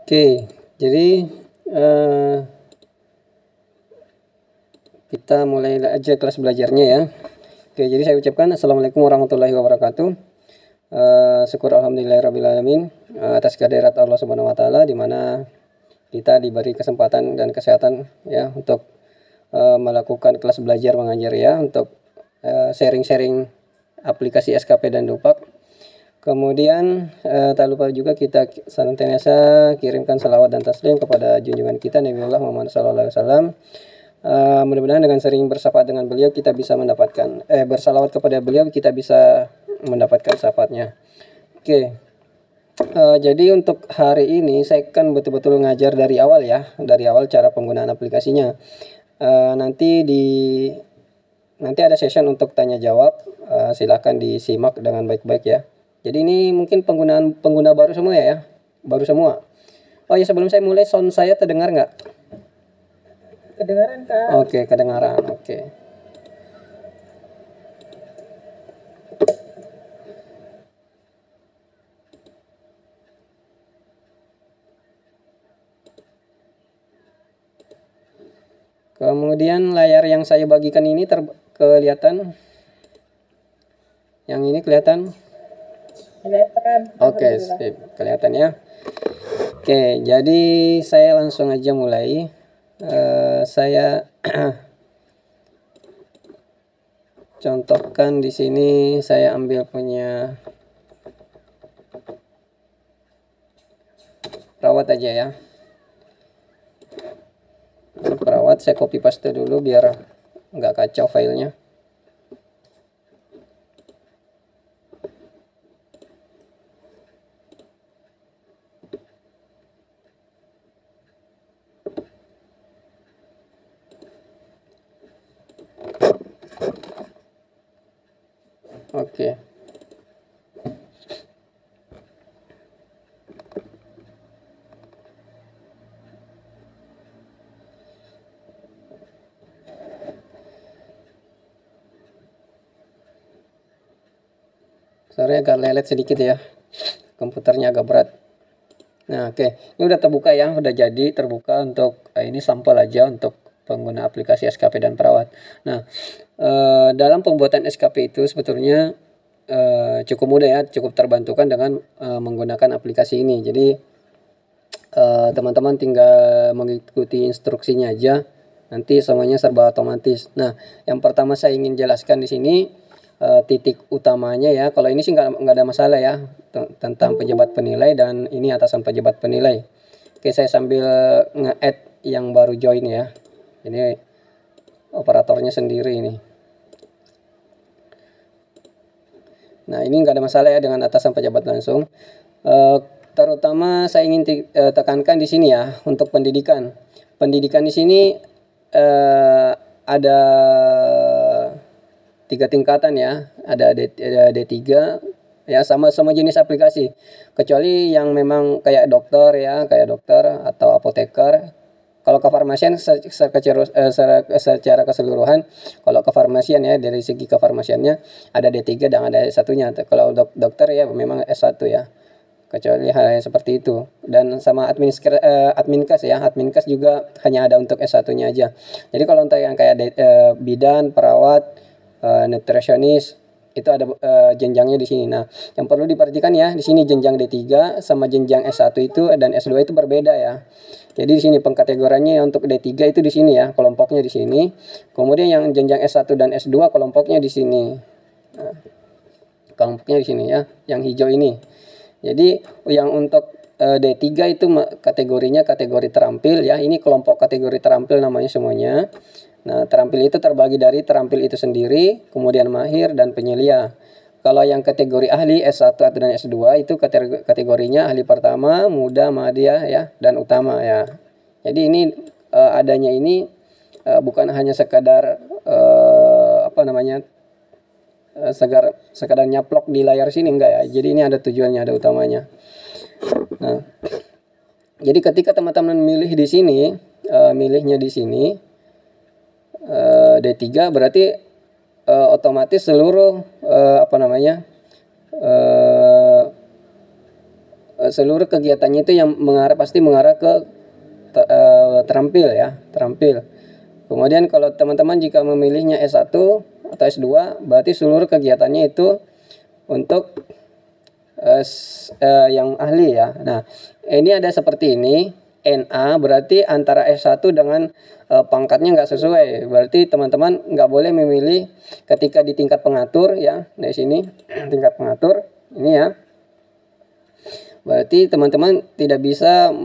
Oke, jadi kita mulai aja kelas belajarnya ya. Oke, jadi saya ucapkan Assalamualaikum warahmatullahi wabarakatuh. Syukur alhamdulillahirrahmanirrahim atas kehadirat Allah Subhanahu wa taala, di mana kita diberi kesempatan dan kesehatan ya untuk melakukan kelas belajar mengajar ya, untuk sharing-sharing aplikasi SKP dan Dupak. Kemudian tak lupa juga kita senantiasa kirimkan salawat dan taslim kepada junjungan kita Nabiullah Muhammad SAW. Mudah-mudahan dengan sering bersyafaat dengan beliau kita bisa mendapatkan bersalawat kepada beliau, kita bisa mendapatkan syafaatnya. Oke. Jadi untuk hari ini saya kan betul-betul ngajar dari awal ya, dari awal cara penggunaan aplikasinya. Nanti ada session untuk tanya jawab, silahkan disimak dengan baik-baik ya. Jadi ini mungkin pengguna baru semua ya, baru semua. Oh ya, sebelum saya mulai, sound saya terdengar nggak? Kedengaran, Kak. Oke, kedengaran. Oke. Kemudian layar yang saya bagikan ini kelihatan? Yang ini kelihatan? Kelihatan. Oke, sip. Kelihatan ya. Oke, jadi saya langsung aja mulai. Saya contohkan di sini, saya ambil punya perawat aja ya. Perawat saya copy paste dulu biar nggak kacau filenya. Oke. Sorry agak lelet sedikit ya. Komputernya agak berat. Nah, oke. Ini udah terbuka ya, udah jadi terbuka untuk ini sampel aja untuk pengguna aplikasi SKP dan perawat. Nah, dalam pembuatan SKP itu sebetulnya cukup mudah ya, cukup terbantukan dengan menggunakan aplikasi ini. Jadi teman-teman tinggal mengikuti instruksinya aja, nanti semuanya serba otomatis. Nah, yang pertama saya ingin jelaskan di sini titik utamanya ya. Kalau ini sih nggak ada masalah ya, tentang pejabat penilai dan ini atasan pejabat penilai. Oke, saya sambil nge-add yang baru join ya. Ini operatornya sendiri ini. Nah, ini nggak ada masalah ya dengan atasan pejabat langsung. Terutama saya ingin tekankan di sini ya untuk pendidikan. Pendidikan di sini ada 3 tingkatan ya. Ada D3 ya, sama semua jenis aplikasi. Kecuali yang memang kayak dokter ya, kayak dokter atau apoteker. Kalau kefarmasian secara keseluruhan, kalau kefarmasian ya, dari segi kefarmasiannya ada D3 dan ada S1-nya. Kalau dokter ya memang S1 ya. Kecuali hal yang seperti itu. Dan sama adminkes ya, adminkes juga hanya ada untuk S1-nya aja. Jadi kalau untuk yang kayak bidan, perawat, nutrisionis, itu ada jenjangnya di sini. Nah, yang perlu diperhatikan ya, di sini jenjang D3 sama jenjang S1 itu dan S2 itu berbeda ya. Jadi di sini pengkategoriannya untuk D3 itu di sini ya, kelompoknya di sini. Kemudian yang jenjang S1 dan S2 kelompoknya di sini. Nah, kelompoknya di sini ya, yang hijau ini. Jadi yang untuk D3 itu kategorinya kategori terampil ya. Ini kelompok kategori terampil namanya semuanya. Nah, terampil itu terbagi dari terampil itu sendiri, kemudian mahir dan penyelia. Kalau yang kategori ahli S1 dan S2 itu kategorinya ahli pertama, muda, madya ya, dan utama ya. Jadi ini adanya ini bukan hanya sekadar sekadar nyaplok di layar sini, enggak ya. Jadi ini ada tujuannya, ada utamanya. Nah, jadi ketika teman-teman milih di sini, milihnya di sini D3 berarti otomatis seluruh seluruh kegiatannya itu yang pasti mengarah ke terampil ya, terampil. Kemudian kalau teman-teman jika memilihnya S1 atau S2, berarti seluruh kegiatannya itu untuk yang ahli ya. Nah, ini ada seperti ini, NA berarti antara S1 dengan pangkatnya nggak sesuai. Berarti teman-teman nggak boleh memilih ketika di tingkat pengatur ya. Di sini tingkat pengatur ini ya. Berarti teman-teman tidak bisa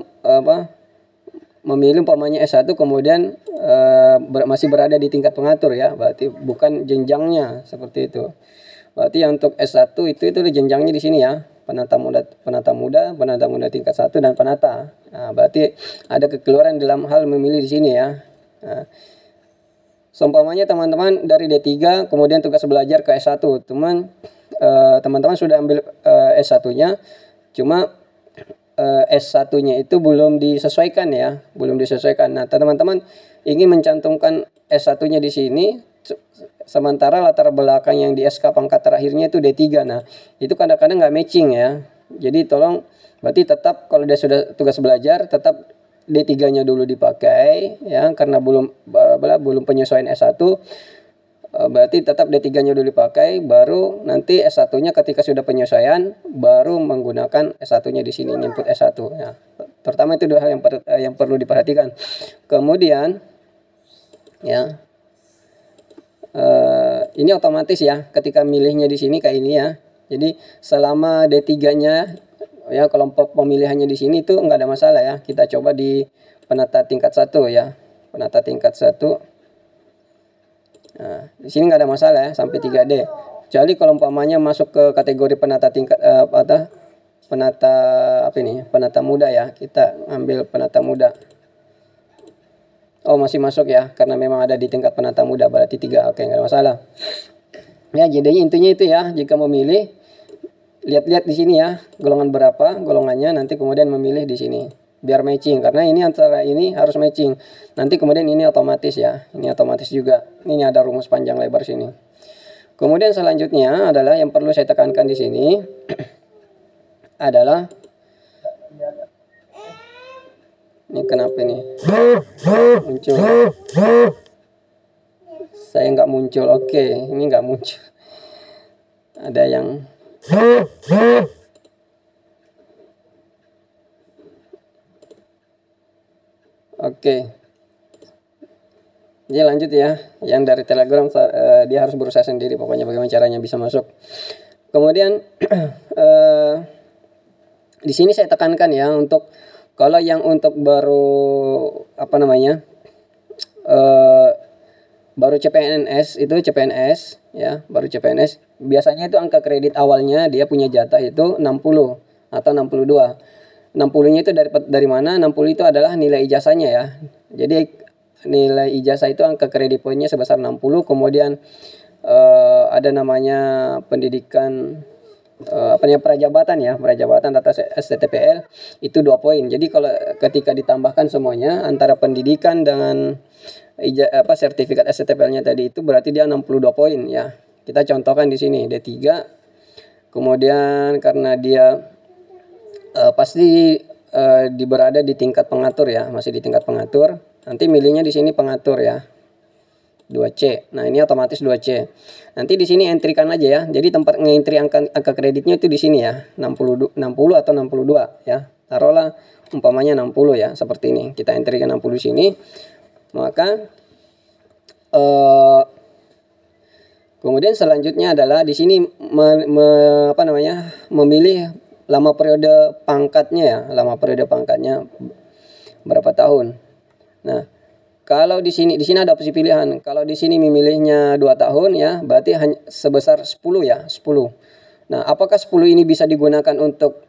memilih umpamanya S1 kemudian masih berada di tingkat pengatur ya. Berarti bukan jenjangnya seperti itu. Berarti yang untuk S1 itu jenjangnya di sini ya. Penata muda tingkat 1 dan penata. Nah, berarti ada kekeluaran dalam hal memilih di sini ya. Nah, seumpamanya teman-teman dari D3 kemudian tugas belajar ke S1. Teman-teman sudah ambil S1-nya, cuma S1-nya itu belum disesuaikan ya, belum disesuaikan. Nah, teman-teman ingin mencantumkan S1-nya di sini, sementara latar belakang yang di SK pangkat terakhirnya itu D3. Nah, itu kadang-kadang nggak matching ya. Jadi tolong, berarti tetap kalau dia sudah tugas belajar, tetap D3-nya dulu dipakai ya, karena belum penyesuaian S1. Berarti tetap D3-nya dulu dipakai, baru nanti S1-nya ketika sudah penyesuaian baru menggunakan S1-nya di sini, input S1 ya. Terutama itu dua hal yang perlu diperhatikan. Kemudian ya ini otomatis ya ketika milihnya di sini kayak ini ya. Jadi selama D3-nya ya kelompok pemilihannya di sini itu enggak ada masalah ya. Kita coba di penata tingkat 1 ya. Penata tingkat 1. Nah, di sini nggak ada masalah ya sampai 3D. Kecuali kalau umpamanya masuk ke kategori penata tingkat penata muda ya. Kita ambil penata muda. Oh, masih masuk ya karena memang ada di tingkat penata muda, berarti 3. Oke, nggak ada masalah. Ya, jadi intinya itu ya, jika memilih lihat-lihat di sini ya, golongan berapa golongannya, nanti kemudian memilih di sini. Biar matching, karena ini antara ini harus matching. Nanti kemudian ini otomatis ya. Ini otomatis juga. Ini ada rumus panjang lebar sini. Kemudian selanjutnya adalah yang perlu saya tekankan di sini adalah ini kenapa nih muncul? Saya nggak muncul. Oke, ini nggak muncul. Ada yang Oke. Jadi lanjut ya. Yang dari Telegram dia harus berusaha sendiri pokoknya bagaimana caranya bisa masuk. Kemudian di sini saya tekankan ya, untuk kalau yang untuk baru baru CPNS itu CPNS ya, baru CPNS biasanya itu angka kredit awalnya dia punya jatah itu 60 atau 62. 60-nya itu dari mana? 60 itu adalah nilai ijazahnya ya. Jadi nilai ijazah itu angka kredit poinnya sebesar 60, kemudian ada namanya pendidikan prajabatan ya, prajabatan atas STTPL itu 2 poin. Jadi kalau ketika ditambahkan semuanya antara pendidikan dengan sertifikat STTPL-nya tadi itu berarti dia 62 poin ya. Kita contohkan di sini D3. Kemudian karena dia pasti berada di tingkat pengatur ya, masih di tingkat pengatur. Nanti milihnya di sini pengatur ya. 2C. Nah, ini otomatis 2C. Nanti di sini entrykan aja ya. Jadi tempat nge-entry angka kreditnya itu di sini ya. 60 atau 62 ya. Taruhlah umpamanya 60 ya, seperti ini. Kita entrykan 60 di sini. Maka kemudian selanjutnya adalah di sini memilih lama periode pangkatnya ya, lama periode pangkatnya berapa tahun. Nah, kalau di sini ada opsi pilihan. Kalau di sini memilihnya 2 tahun ya, berarti hanya sebesar 10 ya, 10. Nah, apakah 10 ini bisa digunakan untuk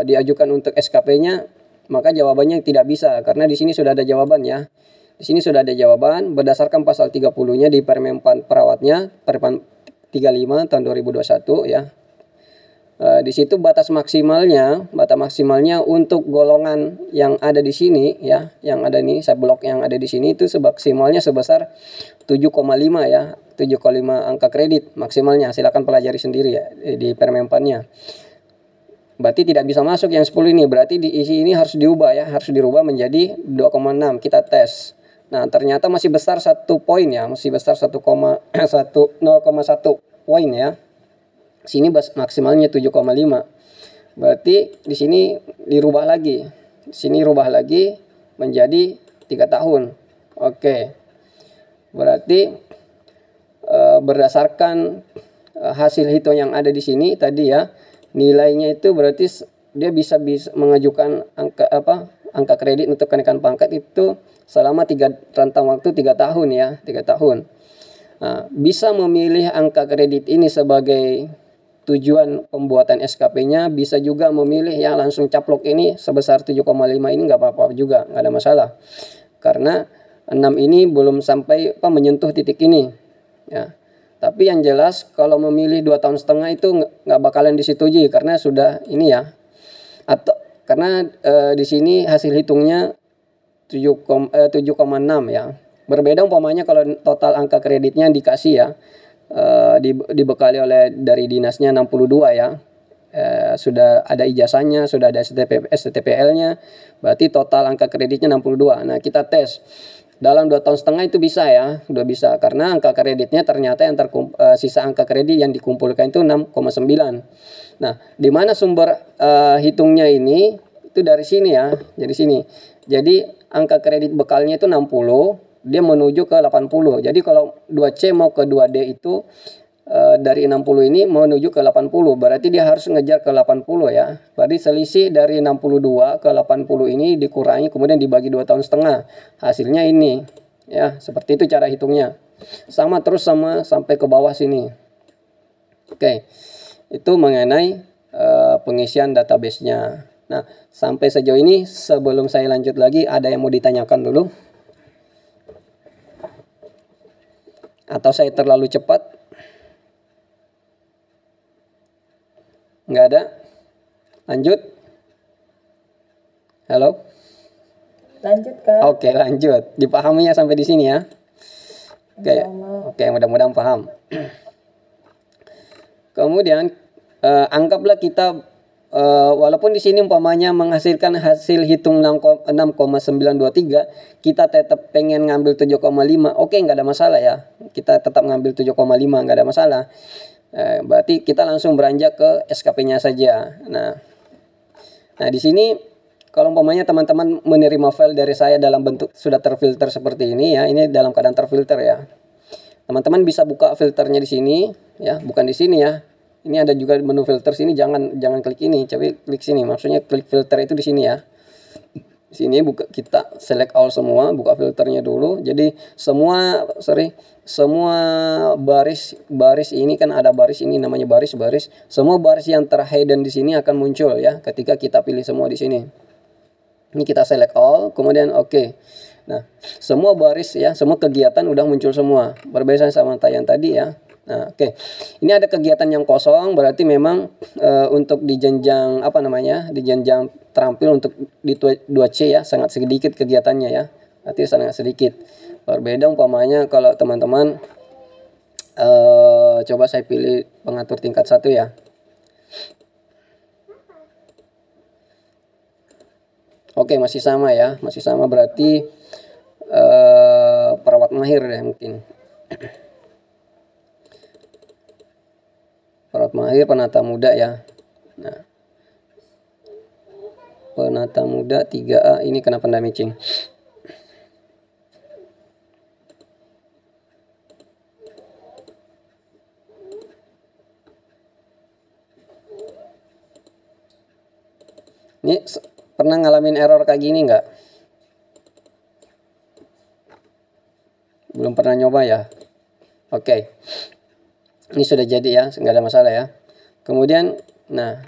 diajukan untuk SKP-nya? Maka jawabannya tidak bisa, karena di sini sudah ada jawaban ya. Di sini sudah ada jawaban berdasarkan pasal 30-nya di Permen Perawatnya, Permen 35 tahun 2021 ya. Di situ batas maksimalnya untuk golongan yang ada di sini ya, yang ada nih subblok yang ada di sini itu maksimalnya sebesar 7,5 ya, 7,5 angka kredit maksimalnya. Silakan pelajari sendiri ya di Permenpannya. Berarti tidak bisa masuk yang 10 ini. Berarti diisi ini harus diubah ya, harus dirubah menjadi 2,6. Kita tes. Nah, ternyata masih besar 1 poin ya, masih besar 0,1 poin ya. Sini maksimalnya 7,5. Berarti di sini dirubah lagi. Di sini rubah lagi menjadi 3 tahun. Oke. Berarti berdasarkan hasil hitung yang ada di sini tadi ya, nilainya itu berarti dia bisa mengajukan angka kredit untuk kenaikan pangkat itu selama rentang waktu 3 tahun ya, 3 tahun. Nah, bisa memilih angka kredit ini sebagai tujuan pembuatan SKP-nya, bisa juga memilih yang langsung caplok ini sebesar 7,5 ini nggak apa-apa juga, nggak ada masalah. Karena 6 ini belum sampai menyentuh titik ini ya. Tapi yang jelas kalau memilih 2,5 tahun itu nggak bakalan disetujui karena sudah ini ya. Atau karena di sini hasil hitungnya 7,6 ya. Berbeda umpamanya kalau total angka kreditnya dikasih ya, dibekali oleh dari dinasnya 62 ya. Sudah ada ijazahnya, sudah ada STPL-nya, berarti total angka kreditnya 62. Nah, kita tes. Dalam 2,5 tahun itu bisa ya, udah bisa karena angka kreditnya ternyata yang sisa angka kredit yang dikumpulkan itu 6,9. Nah, di mana sumber hitungnya ini? Itu dari sini ya, dari sini. Jadi angka kredit bekalnya itu 60, dia menuju ke 80. Jadi kalau 2C mau ke 2D itu dari 60 ini menuju ke 80, berarti dia harus ngejar ke 80 ya. Berarti selisih dari 62 ke 80 ini dikurangi kemudian dibagi 2,5 tahun. Hasilnya ini ya, seperti itu cara hitungnya. Sama terus sama sampai ke bawah sini. Oke. Itu mengenai pengisian database-nya. Nah, sampai sejauh ini sebelum saya lanjut lagi ada yang mau ditanyakan dulu? Atau saya terlalu cepat? Nggak ada? Lanjut? Halo? Lanjut, Kak. Oke, lanjut. Dipahaminya sampai di sini ya? Oke, mudah-mudahan paham. Kemudian, anggaplah kita, walaupun di sini umpamanya menghasilkan hasil hitung 6,923, kita tetap pengen ngambil 7,5. Oke, nggak ada masalah ya. Kita tetap ngambil 7,5, nggak ada masalah. Berarti kita langsung beranjak ke SKP-nya saja. Nah, di sini kalau umpamanya teman-teman menerima file dari saya dalam bentuk sudah terfilter seperti ini ya, ini dalam keadaan terfilter ya. Teman-teman bisa buka filternya di sini ya, bukan di sini ya. Ini ada juga menu filter sini, jangan klik ini, coba klik sini. Maksudnya klik filter itu di sini ya. Di sini kita select all semua, buka filternya dulu. Jadi semua baris ini kan ada baris ini namanya baris. Semua baris yang terhidden di sini akan muncul ya ketika kita pilih semua di sini. Ini kita select all, kemudian oke. Nah, semua baris ya, semua kegiatan udah muncul semua. Berbeda sama yang tadi ya. Nah, oke. Ini ada kegiatan yang kosong, berarti memang untuk di jenjang di jenjang terampil untuk di 2C ya, sangat sedikit kegiatannya ya. Berarti sangat sedikit. Berbeda umpamanya kalau teman-teman coba saya pilih pengatur tingkat 1 ya. Oke, masih sama ya, masih sama berarti perawat mahir ya mungkin. Perawat mahir, penata muda ya. Nah, penata muda 3A ini kenapa nggak matching? Ini pernah ngalamin error kayak gini nggak? Belum pernah nyoba ya? Oke. Ini sudah jadi ya, nggak ada masalah ya. Kemudian, nah.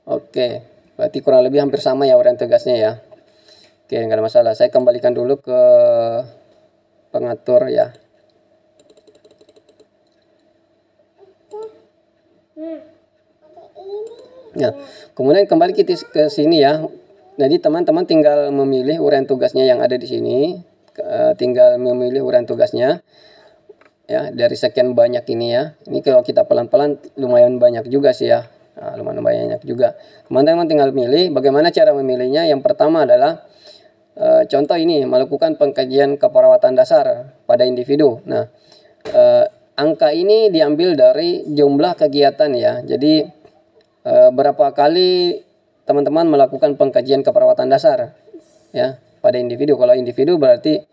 Oke, berarti kurang lebih hampir sama ya uraian tugasnya ya. Oke, nggak ada masalah. Saya kembalikan dulu ke pengatur ya. Nah, kemudian kembali kita ke sini ya. Jadi teman-teman tinggal memilih uraian tugasnya yang ada di sini. Tinggal memilih uraian tugasnya. ya dari sekian banyak ini ya. Ini kalau kita pelan-pelan lumayan banyak juga sih ya. Nah, lumayan banyak juga. Teman-teman tinggal milih. Bagaimana cara memilihnya? Yang pertama adalah contoh ini melakukan pengkajian keperawatan dasar pada individu. Nah, angka ini diambil dari jumlah kegiatan ya. Jadi berapa kali teman-teman melakukan pengkajian keperawatan dasar ya pada individu. Kalau individu berarti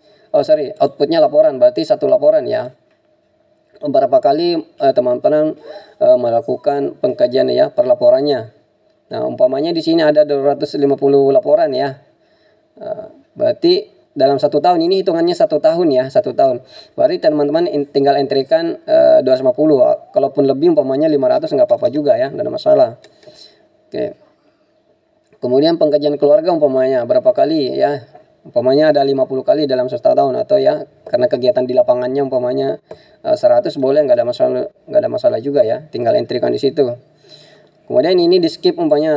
outputnya laporan, berarti satu laporan ya. Berapa kali teman-teman melakukan pengkajian ya per laporannya. Nah, umpamanya di sini ada 250 laporan ya. Berarti dalam 1 tahun, ini hitungannya 1 tahun ya, 1 tahun. Berarti teman-teman tinggal entrikan 250. Kalaupun lebih umpamanya 500 nggak apa-apa juga ya, nggak ada masalah. Oke. Kemudian pengkajian keluarga umpamanya berapa kali ya? Umpamanya ada 50 kali dalam 1 tahun, atau ya karena kegiatan di lapangannya umpamanya 100 boleh, nggak ada masalah juga ya, tinggal entrikan di situ. Kemudian ini di skip umpamanya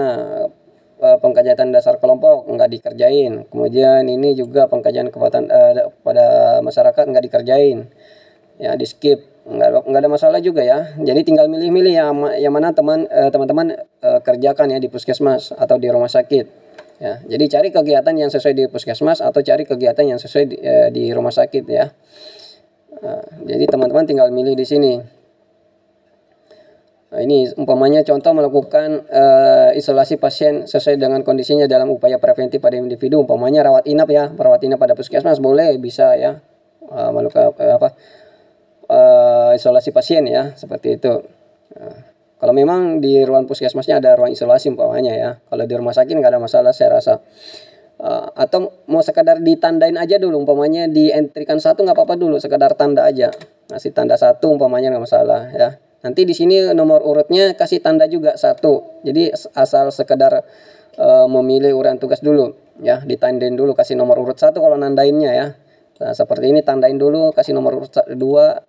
pengkajian dasar kelompok nggak dikerjain. Kemudian ini juga pengkajian kepada masyarakat nggak dikerjain ya, di skip, nggak ada masalah juga ya. Jadi tinggal milih-milih yang mana teman-teman kerjakan ya di puskesmas atau di rumah sakit. Ya, jadi cari kegiatan yang sesuai di puskesmas atau cari kegiatan yang sesuai di rumah sakit ya. Jadi teman-teman tinggal milih di sini. Nah, ini umpamanya contoh melakukan isolasi pasien sesuai dengan kondisinya dalam upaya preventif pada individu. Umpamanya rawat inap ya, rawat inap pada puskesmas boleh, bisa ya, melakukan isolasi pasien ya, seperti itu. Kalau memang di ruang puskesmasnya ada ruang isolasi umpamanya ya. Kalau di rumah sakit nggak ada masalah saya rasa. Atau mau sekadar ditandain aja dulu, umpamanya dientrikan 1 nggak apa-apa dulu, sekadar tanda aja. Kasih tanda 1 umpamanya nggak masalah ya. Nanti di sini nomor urutnya kasih tanda juga 1. Jadi asal sekedar memilih urutan tugas dulu ya, ditandain dulu, kasih nomor urut 1 kalau nandainnya ya. Nah, seperti ini tandain dulu, kasih nomor urut 2,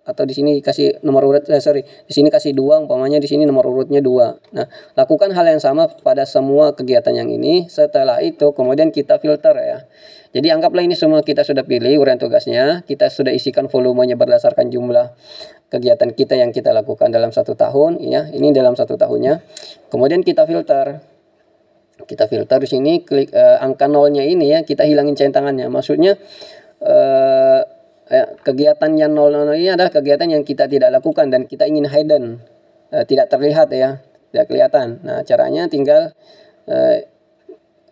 atau di sini kasih nomor urut di sini kasih 2 umpamanya, di sini nomor urutnya 2. Nah, lakukan hal yang sama pada semua kegiatan yang ini. Setelah itu kemudian kita filter ya. Jadi anggaplah ini semua kita sudah pilih urutan tugasnya, kita sudah isikan volumenya berdasarkan jumlah kegiatan kita yang kita lakukan dalam 1 tahun ya. Ini dalam 1 tahunnya. Kemudian kita filter. Kita filter di sini, klik angka 0-nya ini ya, kita hilangin centangannya. Maksudnya kegiatan yang 00 ini adalah kegiatan yang kita tidak lakukan dan kita ingin hidden, tidak terlihat ya, tidak kelihatan. Nah, caranya tinggal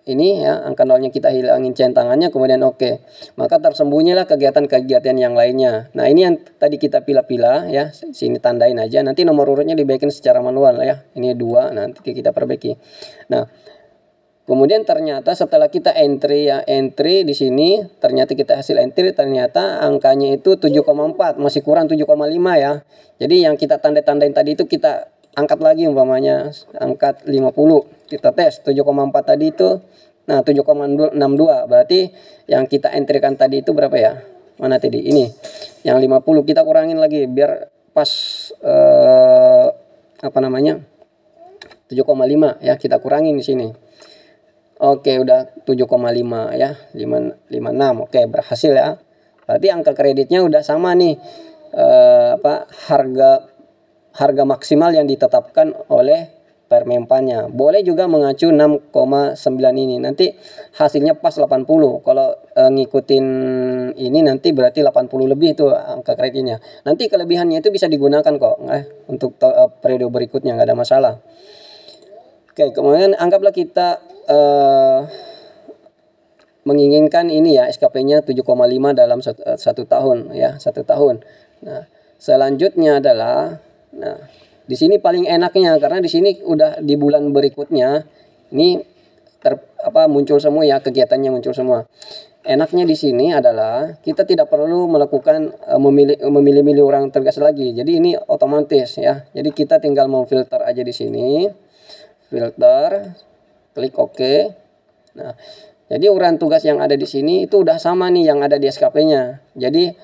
ini ya, angka 0-nya kita hilangin centangannya, kemudian oke. Maka tersembunyilah kegiatan-kegiatan yang lainnya. Nah, ini yang tadi kita pilah-pilah ya, sini tandain aja. Nanti nomor urutnya dibaikin secara manual ya. Ini 2, nanti kita perbaiki. Nah, kemudian ternyata setelah kita entry di sini, ternyata kita hasil entry, ternyata angkanya itu 7,4, masih kurang 7,5 ya. Jadi yang kita tanda-tandain tadi itu kita angkat lagi umpamanya, angkat 50. Kita tes 7,4 tadi itu. Nah, 7,62 berarti yang kita entrykan tadi itu berapa ya? Mana tadi? Ini. Yang 50 kita kurangin lagi biar pas 7,5 ya, kita kurangin di sini. Oke, udah 7,5 ya, 56. Oke, berhasil ya. Berarti angka kreditnya udah sama nih, harga maksimal yang ditetapkan oleh Permenpannya. Boleh juga mengacu 6,9 ini. Nanti hasilnya pas 80. Kalau ngikutin ini nanti berarti 80 lebih itu angka kreditnya. Nanti kelebihannya itu bisa digunakan kok untuk periode berikutnya, nggak ada masalah. Oke, kemudian anggaplah kita menginginkan ini ya, SKP-nya 7,5 dalam 1 tahun ya, 1 tahun. Nah, selanjutnya adalah, nah, di sini paling enaknya karena di sini udah di bulan berikutnya ini muncul semua ya, kegiatannya muncul semua. Enaknya di sini adalah kita tidak perlu melakukan memilih-milih orang tugas lagi. Jadi ini otomatis ya. Jadi kita tinggal memfilter aja di sini. Filter, klik OK. Nah, jadi urutan tugas yang ada di sini itu udah sama nih yang ada di SKP-nya. Jadi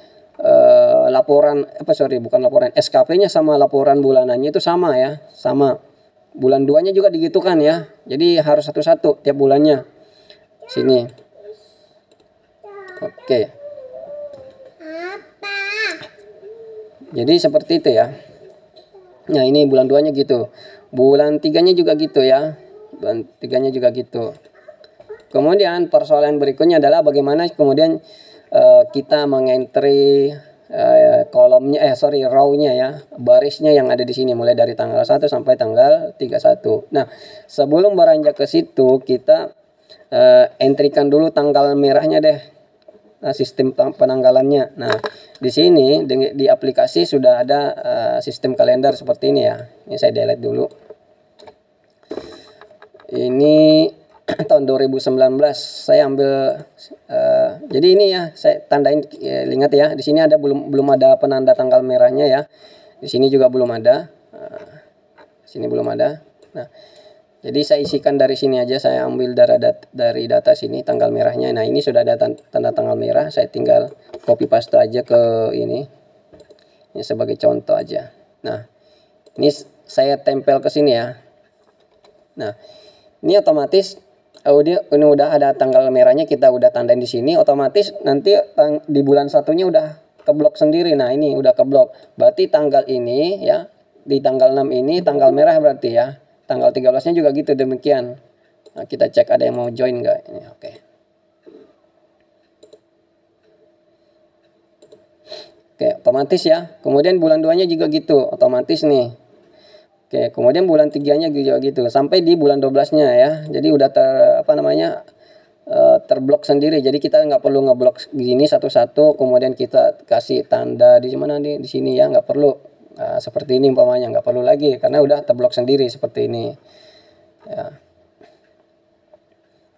SKP-nya sama laporan bulanannya itu sama ya, sama. Bulan 2-nya juga digitukan ya. Jadi harus satu-satu tiap bulannya. Sini. Oke. Jadi seperti itu ya. Nah ini bulan 2-nya gitu. Bulan 3-nya juga gitu ya. Bulan 3-nya juga gitu. Kemudian persoalan berikutnya adalah bagaimana kemudian kita mengentry kolomnya row-nya ya, barisnya yang ada di sini mulai dari tanggal 1 sampai tanggal 31. Nah, sebelum beranjak ke situ kita entrykan dulu tanggal merahnya deh. Nah, sistem penanggalannya. Nah, di sini di aplikasi sudah ada sistem kalender seperti ini ya. Ini saya delete dulu. Ini tahun 2019 saya ambil jadi ini ya saya tandain, ingat ya di sini ada belum ada penanda tanggal merahnya ya, di sini juga belum ada, sini belum ada. Nah jadi saya isikan dari sini aja, saya ambil dari data sini tanggal merahnya. Nah ini sudah ada tanda tanggal merah, saya tinggal copy paste aja ke ini sebagai contoh aja. Nah ini saya tempel ke sini ya. Nah ini otomatis ini udah ada tanggal merahnya, kita udah tandain di sini, otomatis nanti di bulan satunya udah keblok sendiri. Nah ini udah keblok, berarti tanggal ini ya, di tanggal 6 ini tanggal merah berarti ya, tanggal 13-nya juga gitu demikian. Nah, kita cek ada yang mau join nggak ini. Oke, otomatis ya. Kemudian bulan 2-nya juga gitu, otomatis nih. Oke, kemudian bulan 3-nya juga gitu sampai di bulan 12-nya ya. Jadi udah terblok sendiri. Jadi kita nggak perlu ngeblok gini satu-satu kemudian kita kasih tanda di mana di sini ya, nggak perlu. Nah, seperti ini umpamanya nggak perlu lagi karena udah terblok sendiri seperti ini. Ya.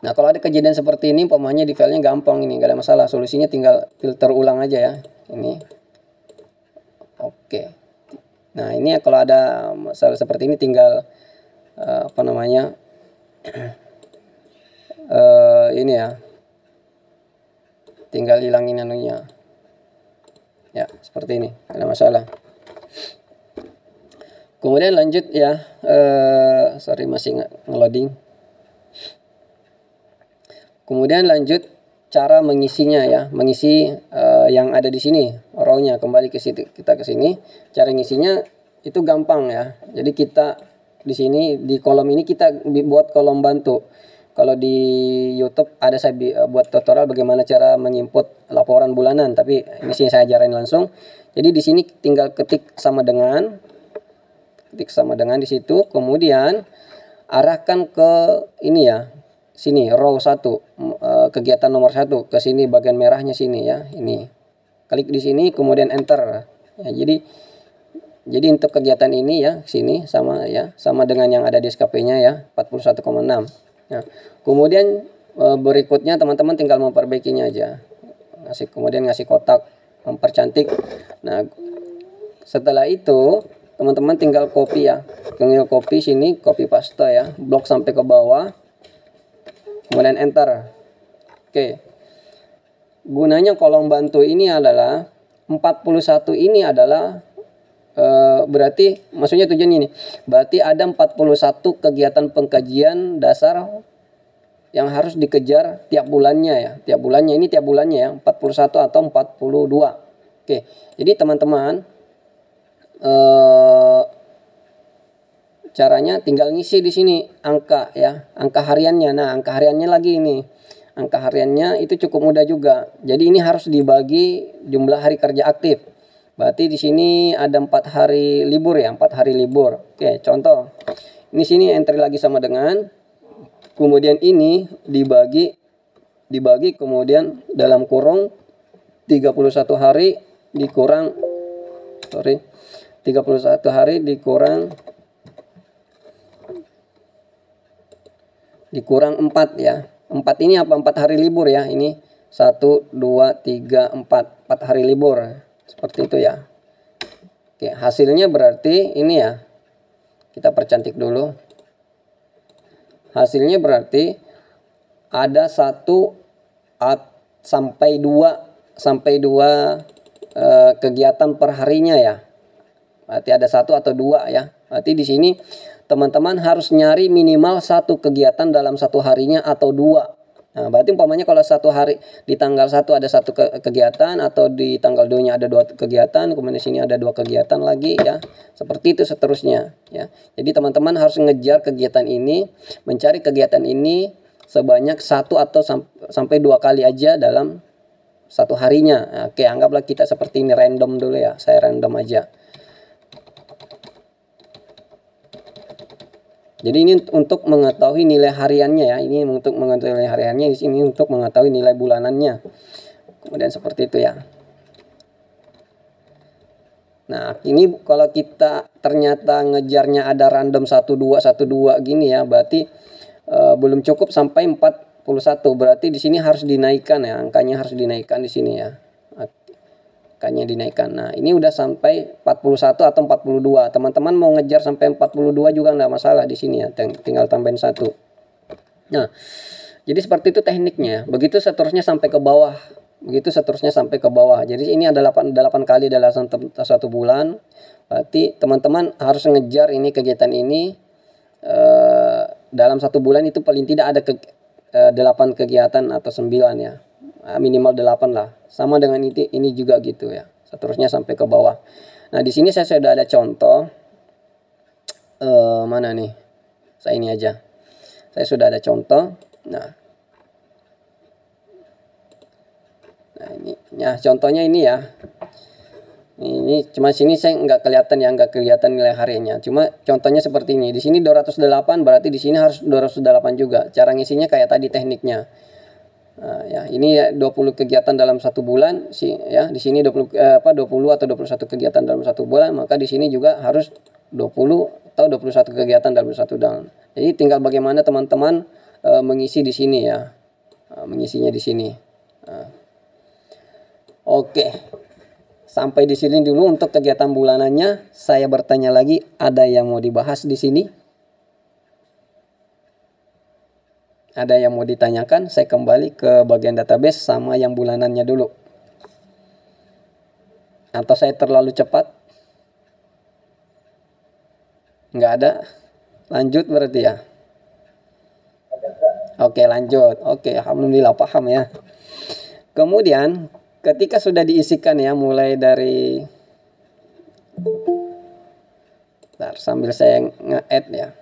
Nah, kalau ada kejadian seperti ini umpamanya di filenya gampang, ini nggak ada masalah. Solusinya tinggal filter ulang aja ya. Ini. Oke. Nah ini kalau ada masalah seperti ini tinggal ini ya, tinggal hilangin anunya ya, seperti ini, tidak ada masalah. Kemudian lanjut ya, masih ngeloading. Kemudian lanjut cara mengisinya ya, mengisi yang ada di sini row-nya. Kembali ke situ, kita ke sini. Cara ngisinya itu gampang ya. Jadi kita di sini di kolom ini kita buat kolom bantu. Kalau di YouTube ada saya buat tutorial bagaimana cara menginput laporan bulanan, tapi ini sih saya ajarin langsung. Jadi di sini tinggal ketik sama dengan di situ, kemudian arahkan ke ini ya. Sini row 1, kegiatan nomor 1 ke sini, bagian merahnya sini ya, ini klik di sini kemudian enter ya. Jadi untuk kegiatan ini ya sini sama dengan yang ada di SKP-nya ya, 41,6 ya. Kemudian berikutnya teman-teman tinggal memperbaikinya aja, kemudian ngasih kotak, mempercantik. Nah setelah itu teman-teman tinggal copy ya, tinggal copy sini, copy paste ya, blok sampai ke bawah, kemudian enter. Oke. Gunanya kolom bantu ini adalah 41 ini adalah berarti maksudnya tujuan ini. Berarti ada 41 kegiatan pengkajian dasar yang harus dikejar tiap bulannya ya. Tiap bulannya ya, 41 atau 42. Oke. Jadi teman-teman caranya tinggal ngisi di sini angka ya, angka hariannya. Nah, angka hariannya lagi ini. Angka hariannya itu cukup mudah juga. Jadi ini harus dibagi jumlah hari kerja aktif. Berarti di sini ada 4 hari libur ya, 4 hari libur. Oke, contoh. Ini sini entry lagi sama dengan, kemudian ini dibagi kemudian dalam kurung 31 hari dikurang 31 hari dikurang 4 ya. 4 ini apa? 4 hari libur ya. Ini 1, 2, 3, 4. 4 hari libur. Seperti itu ya. Oke, hasilnya berarti ini ya. Kita percantik dulu. Hasilnya berarti ada 1 sampai 2 kegiatan per harinya ya. Berarti ada 1 atau 2 ya. Berarti di sini teman-teman harus nyari minimal 1 kegiatan dalam 1 harinya atau 2. Nah, berarti umpamanya kalau satu hari di tanggal 1 ada satu kegiatan, atau di tanggal 2-nya ada 2 kegiatan, kemudian di sini ada 2 kegiatan lagi ya. Seperti itu seterusnya ya. Jadi teman-teman harus ngejar kegiatan ini, mencari kegiatan ini sebanyak 1 atau sampai 2 kali aja dalam satu harinya. Nah, oke, anggaplah kita seperti ini, random dulu ya. Saya random aja. Jadi ini untuk mengetahui nilai hariannya ya. Ini untuk mengetahui nilai hariannya, di sini untuk mengetahui nilai bulanannya. Kemudian seperti itu ya. Nah, ini kalau kita ternyata ngejarnya ada random 12 gini ya, berarti belum cukup sampai 41. Berarti di sini harus dinaikkan ya, angkanya harus dinaikkan di sini ya. Angkanya dinaikkan. Nah, ini udah sampai 41 atau 42. Teman-teman mau ngejar sampai 42 juga enggak masalah di sini ya. Tinggal tambahin 1. Nah, jadi seperti itu tekniknya. Begitu seterusnya sampai ke bawah. Begitu seterusnya sampai ke bawah. Jadi ini ada 8 kali dalam satu bulan. Berarti teman-teman harus ngejar ini kegiatan ini dalam satu bulan itu paling tidak ada 8 kegiatan atau 9 ya. Minimal 8 lah. Sama dengan ini juga gitu ya. Seterusnya sampai ke bawah. Nah, di sini saya sudah ada contoh. Mana nih? Saya ini aja. Saya sudah ada contoh. Nah, ini ya, contohnya ini ya. Ini cuma sini saya nggak kelihatan nilai harinya. Cuma contohnya seperti ini. Di sini 208, berarti di sini harus 208 juga. Cara ngisinya kayak tadi tekniknya. Nah, ya, ini ya 20 kegiatan dalam satu bulan ya. Di sini 20 atau 21 kegiatan dalam satu bulan, maka di sini juga harus 20 atau 21 kegiatan dalam satu bulan. Jadi tinggal bagaimana teman-teman mengisi di sini ya. Mengisinya di sini. Oke. Sampai di sini dulu untuk kegiatan bulanannya. Saya bertanya lagi, ada yang mau dibahas di sini? Ada yang mau ditanyakan? Saya kembali ke bagian database sama yang bulanannya dulu. Atau saya terlalu cepat? Nggak ada? Lanjut berarti ya? Oke, lanjut. Oke, alhamdulillah paham ya. Kemudian ketika sudah diisikan ya, mulai dari sambil saya nge-add ya.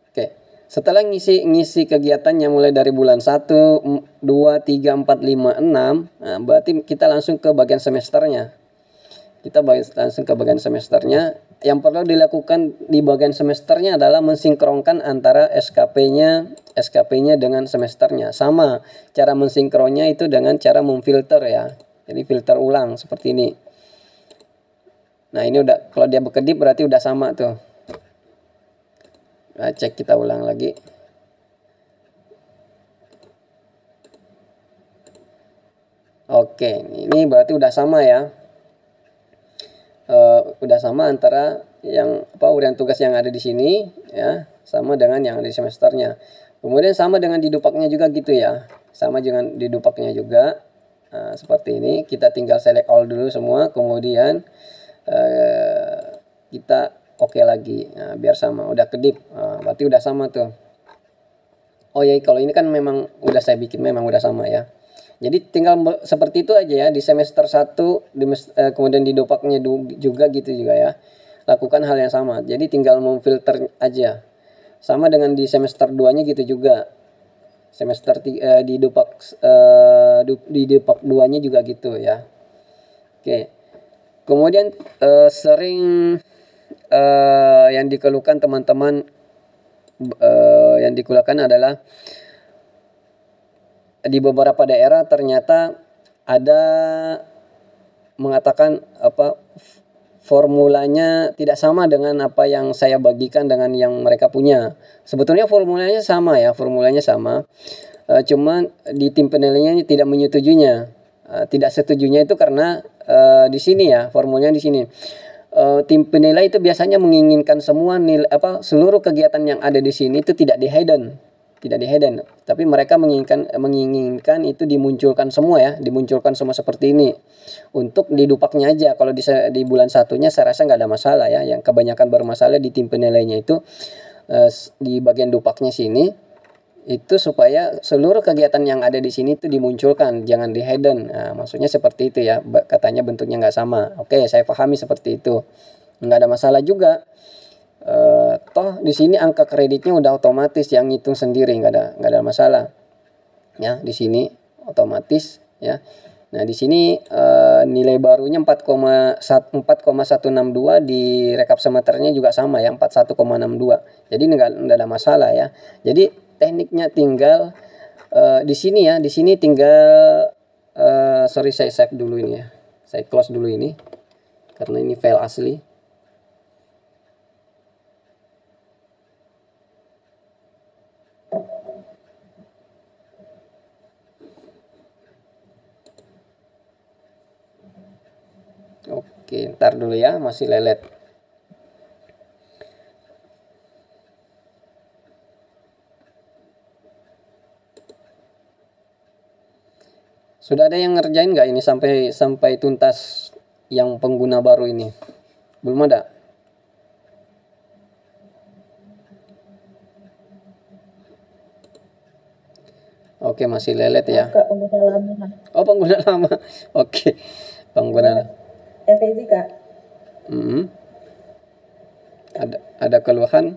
Oke, setelah ngisi kegiatannya mulai dari bulan 1, 2, 3, 4, 5, 6, nah, berarti kita langsung ke bagian semesternya. Langsung ke bagian semesternya. Yang perlu dilakukan di bagian semesternya adalah mensinkronkan antara SKP-nya dengan semesternya. Sama cara mensinkronnya itu dengan cara memfilter ya. Jadi filter ulang seperti ini. Nah, ini udah, kalau dia berkedip berarti udah sama tuh. Nah, cek, kita ulang lagi. Oke, ini berarti udah sama ya. Udah sama antara yang urian tugas yang ada di sini ya, sama dengan yang ada di semesternya. Kemudian sama dengan di dupaknya juga gitu ya. Sama dengan di dupaknya juga. Nah, seperti ini, kita tinggal select all dulu semua, kemudian kita oke lagi. Nah, biar sama, udah kedip. Nah, berarti udah sama tuh. Oh ya, kalau ini kan memang udah saya bikin, memang udah sama ya. Jadi tinggal seperti itu aja ya, di semester 1, kemudian di dopaknya juga gitu juga ya. Lakukan hal yang sama. Jadi tinggal memfilter aja. Sama dengan di semester 2-nya gitu juga. Semester di dopak 2-nya juga gitu ya. Oke. Kemudian sering yang dikeluhkan teman-teman adalah di beberapa daerah ternyata ada mengatakan formulanya tidak sama dengan apa yang saya bagikan dengan yang mereka punya. Sebetulnya formulanya sama ya, cuman di tim penilaiannya tidak menyetujuinya. Tidak setujunya itu karena di sini ya, formulanya di sini. Tim penilai itu biasanya menginginkan semua seluruh kegiatan yang ada di sini itu tidak di hidden. tidak di hidden, tapi mereka menginginkan itu dimunculkan semua ya, dimunculkan semua seperti ini untuk di dupaknya aja. Kalau di bulan satunya saya rasa nggak ada masalah ya. Yang kebanyakan bermasalah di tim penilainya itu di bagian dupaknya sini itu, supaya seluruh kegiatan yang ada di sini itu dimunculkan, jangan di hidden. Nah, maksudnya seperti itu ya, katanya bentuknya nggak sama. Oke, saya pahami seperti itu, nggak ada masalah juga. Toh di sini angka kreditnya udah otomatis yang ngitung sendiri, nggak ada masalah ya, di sini otomatis ya. Nah di sini nilai barunya 4,162, di rekap semeternya juga sama ya, 41,62. Jadi nggak ada masalah ya. Jadi tekniknya tinggal di sini ya, di sini tinggal sorry, saya save dulu ini ya, saya close dulu ini karena ini file asli. Oke, ntar dulu ya, masih lelet. Sudah ada yang ngerjain nggak ini sampai tuntas yang pengguna baru ini? Belum ada? Oke, masih lelet ya. Kak, pengguna lama. Oh, pengguna lama. Oke, pengguna. FIZ Kak. Ada keluhan?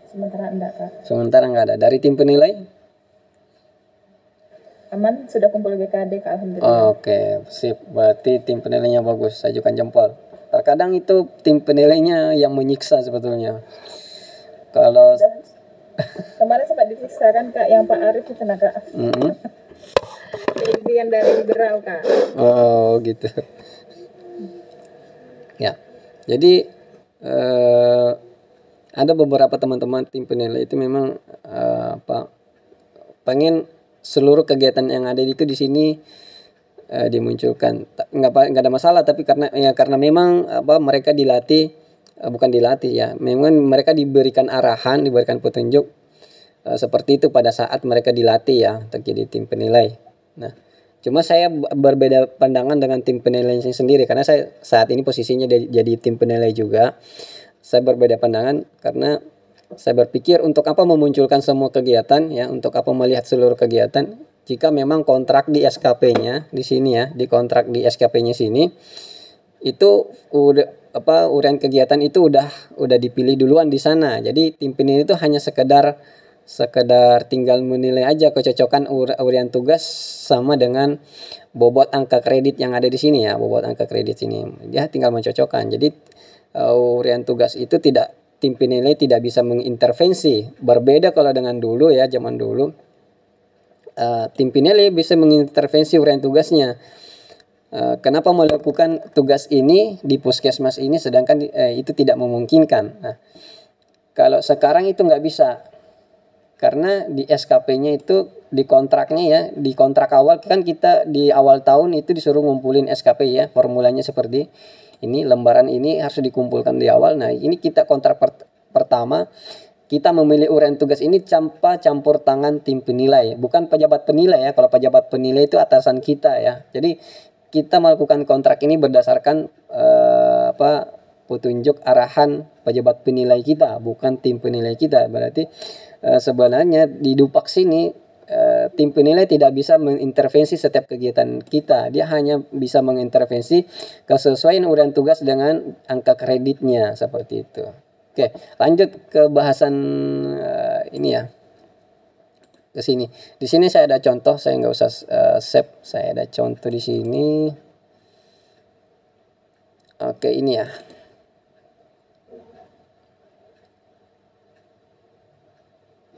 Sementara enggak Kak. Sementara nggak ada. Dari tim penilai? Aman, sudah kumpul BKD Kak, alhamdulillah. Oke, sip. Berarti tim penilainya bagus. Ajukan jempol. Terkadang itu tim penilainya yang menyiksa sebetulnya. Kalau kemarin sempat disiksakan Kak, yang Pak Arif itu nah Kak. Itu yang dari liberal Kak. Oh gitu. Ya, jadi ada beberapa teman-teman tim penilai itu memang pengen seluruh kegiatan yang ada itu di sini dimunculkan. Nggak ada masalah, tapi karena memang mereka dilatih, bukan dilatih ya, memang mereka diberikan arahan, diberikan petunjuk seperti itu pada saat mereka dilatih ya untuk jadi tim penilai. Nah, cuma saya berbeda pandangan dengan tim penilai sendiri, karena saya saat ini posisinya jadi tim penilai juga. Saya berbeda pandangan karena saya berpikir untuk apa memunculkan semua kegiatan ya, untuk apa melihat seluruh kegiatan jika memang kontrak di SKP-nya di sini ya, di kontrak di SKP-nya sini itu udah uraian kegiatan itu udah dipilih duluan di sana. Jadi tim penilai itu hanya sekedar tinggal menilai aja kecocokan uraian tugas sama dengan bobot angka kredit yang ada di sini ya, bobot angka kredit sini. Dia tinggal mencocokkan. Jadi uraian tugas itu tim penilai tidak bisa mengintervensi. Berbeda kalau dengan dulu ya, zaman dulu tim penilai bisa mengintervensi uraian tugasnya. Kenapa melakukan tugas ini di puskesmas ini sedangkan itu tidak memungkinkan. Nah, kalau sekarang itu nggak bisa, karena di SKP-nya itu di kontraknya ya, di kontrak awal kan kita di awal tahun itu disuruh ngumpulin SKP ya, formulanya seperti ini, lembaran ini harus dikumpulkan di awal. Nah ini kita kontrak pertama kita memilih uraian tugas ini tanpa campur tangan tim penilai, bukan pejabat penilai ya. Kalau pejabat penilai itu atasan kita ya. Jadi kita melakukan kontrak ini berdasarkan petunjuk arahan pejabat penilai kita, bukan tim penilai kita. Berarti sebenarnya di Dupak sini tim penilai tidak bisa mengintervensi setiap kegiatan kita. Dia hanya bisa mengintervensi kesesuaian uraian tugas dengan angka kreditnya, seperti itu. Oke, lanjut ke bahasan ini ya. Ke sini. Di sini saya ada contoh, saya nggak usah save. Saya ada contoh di sini. Oke, ini ya.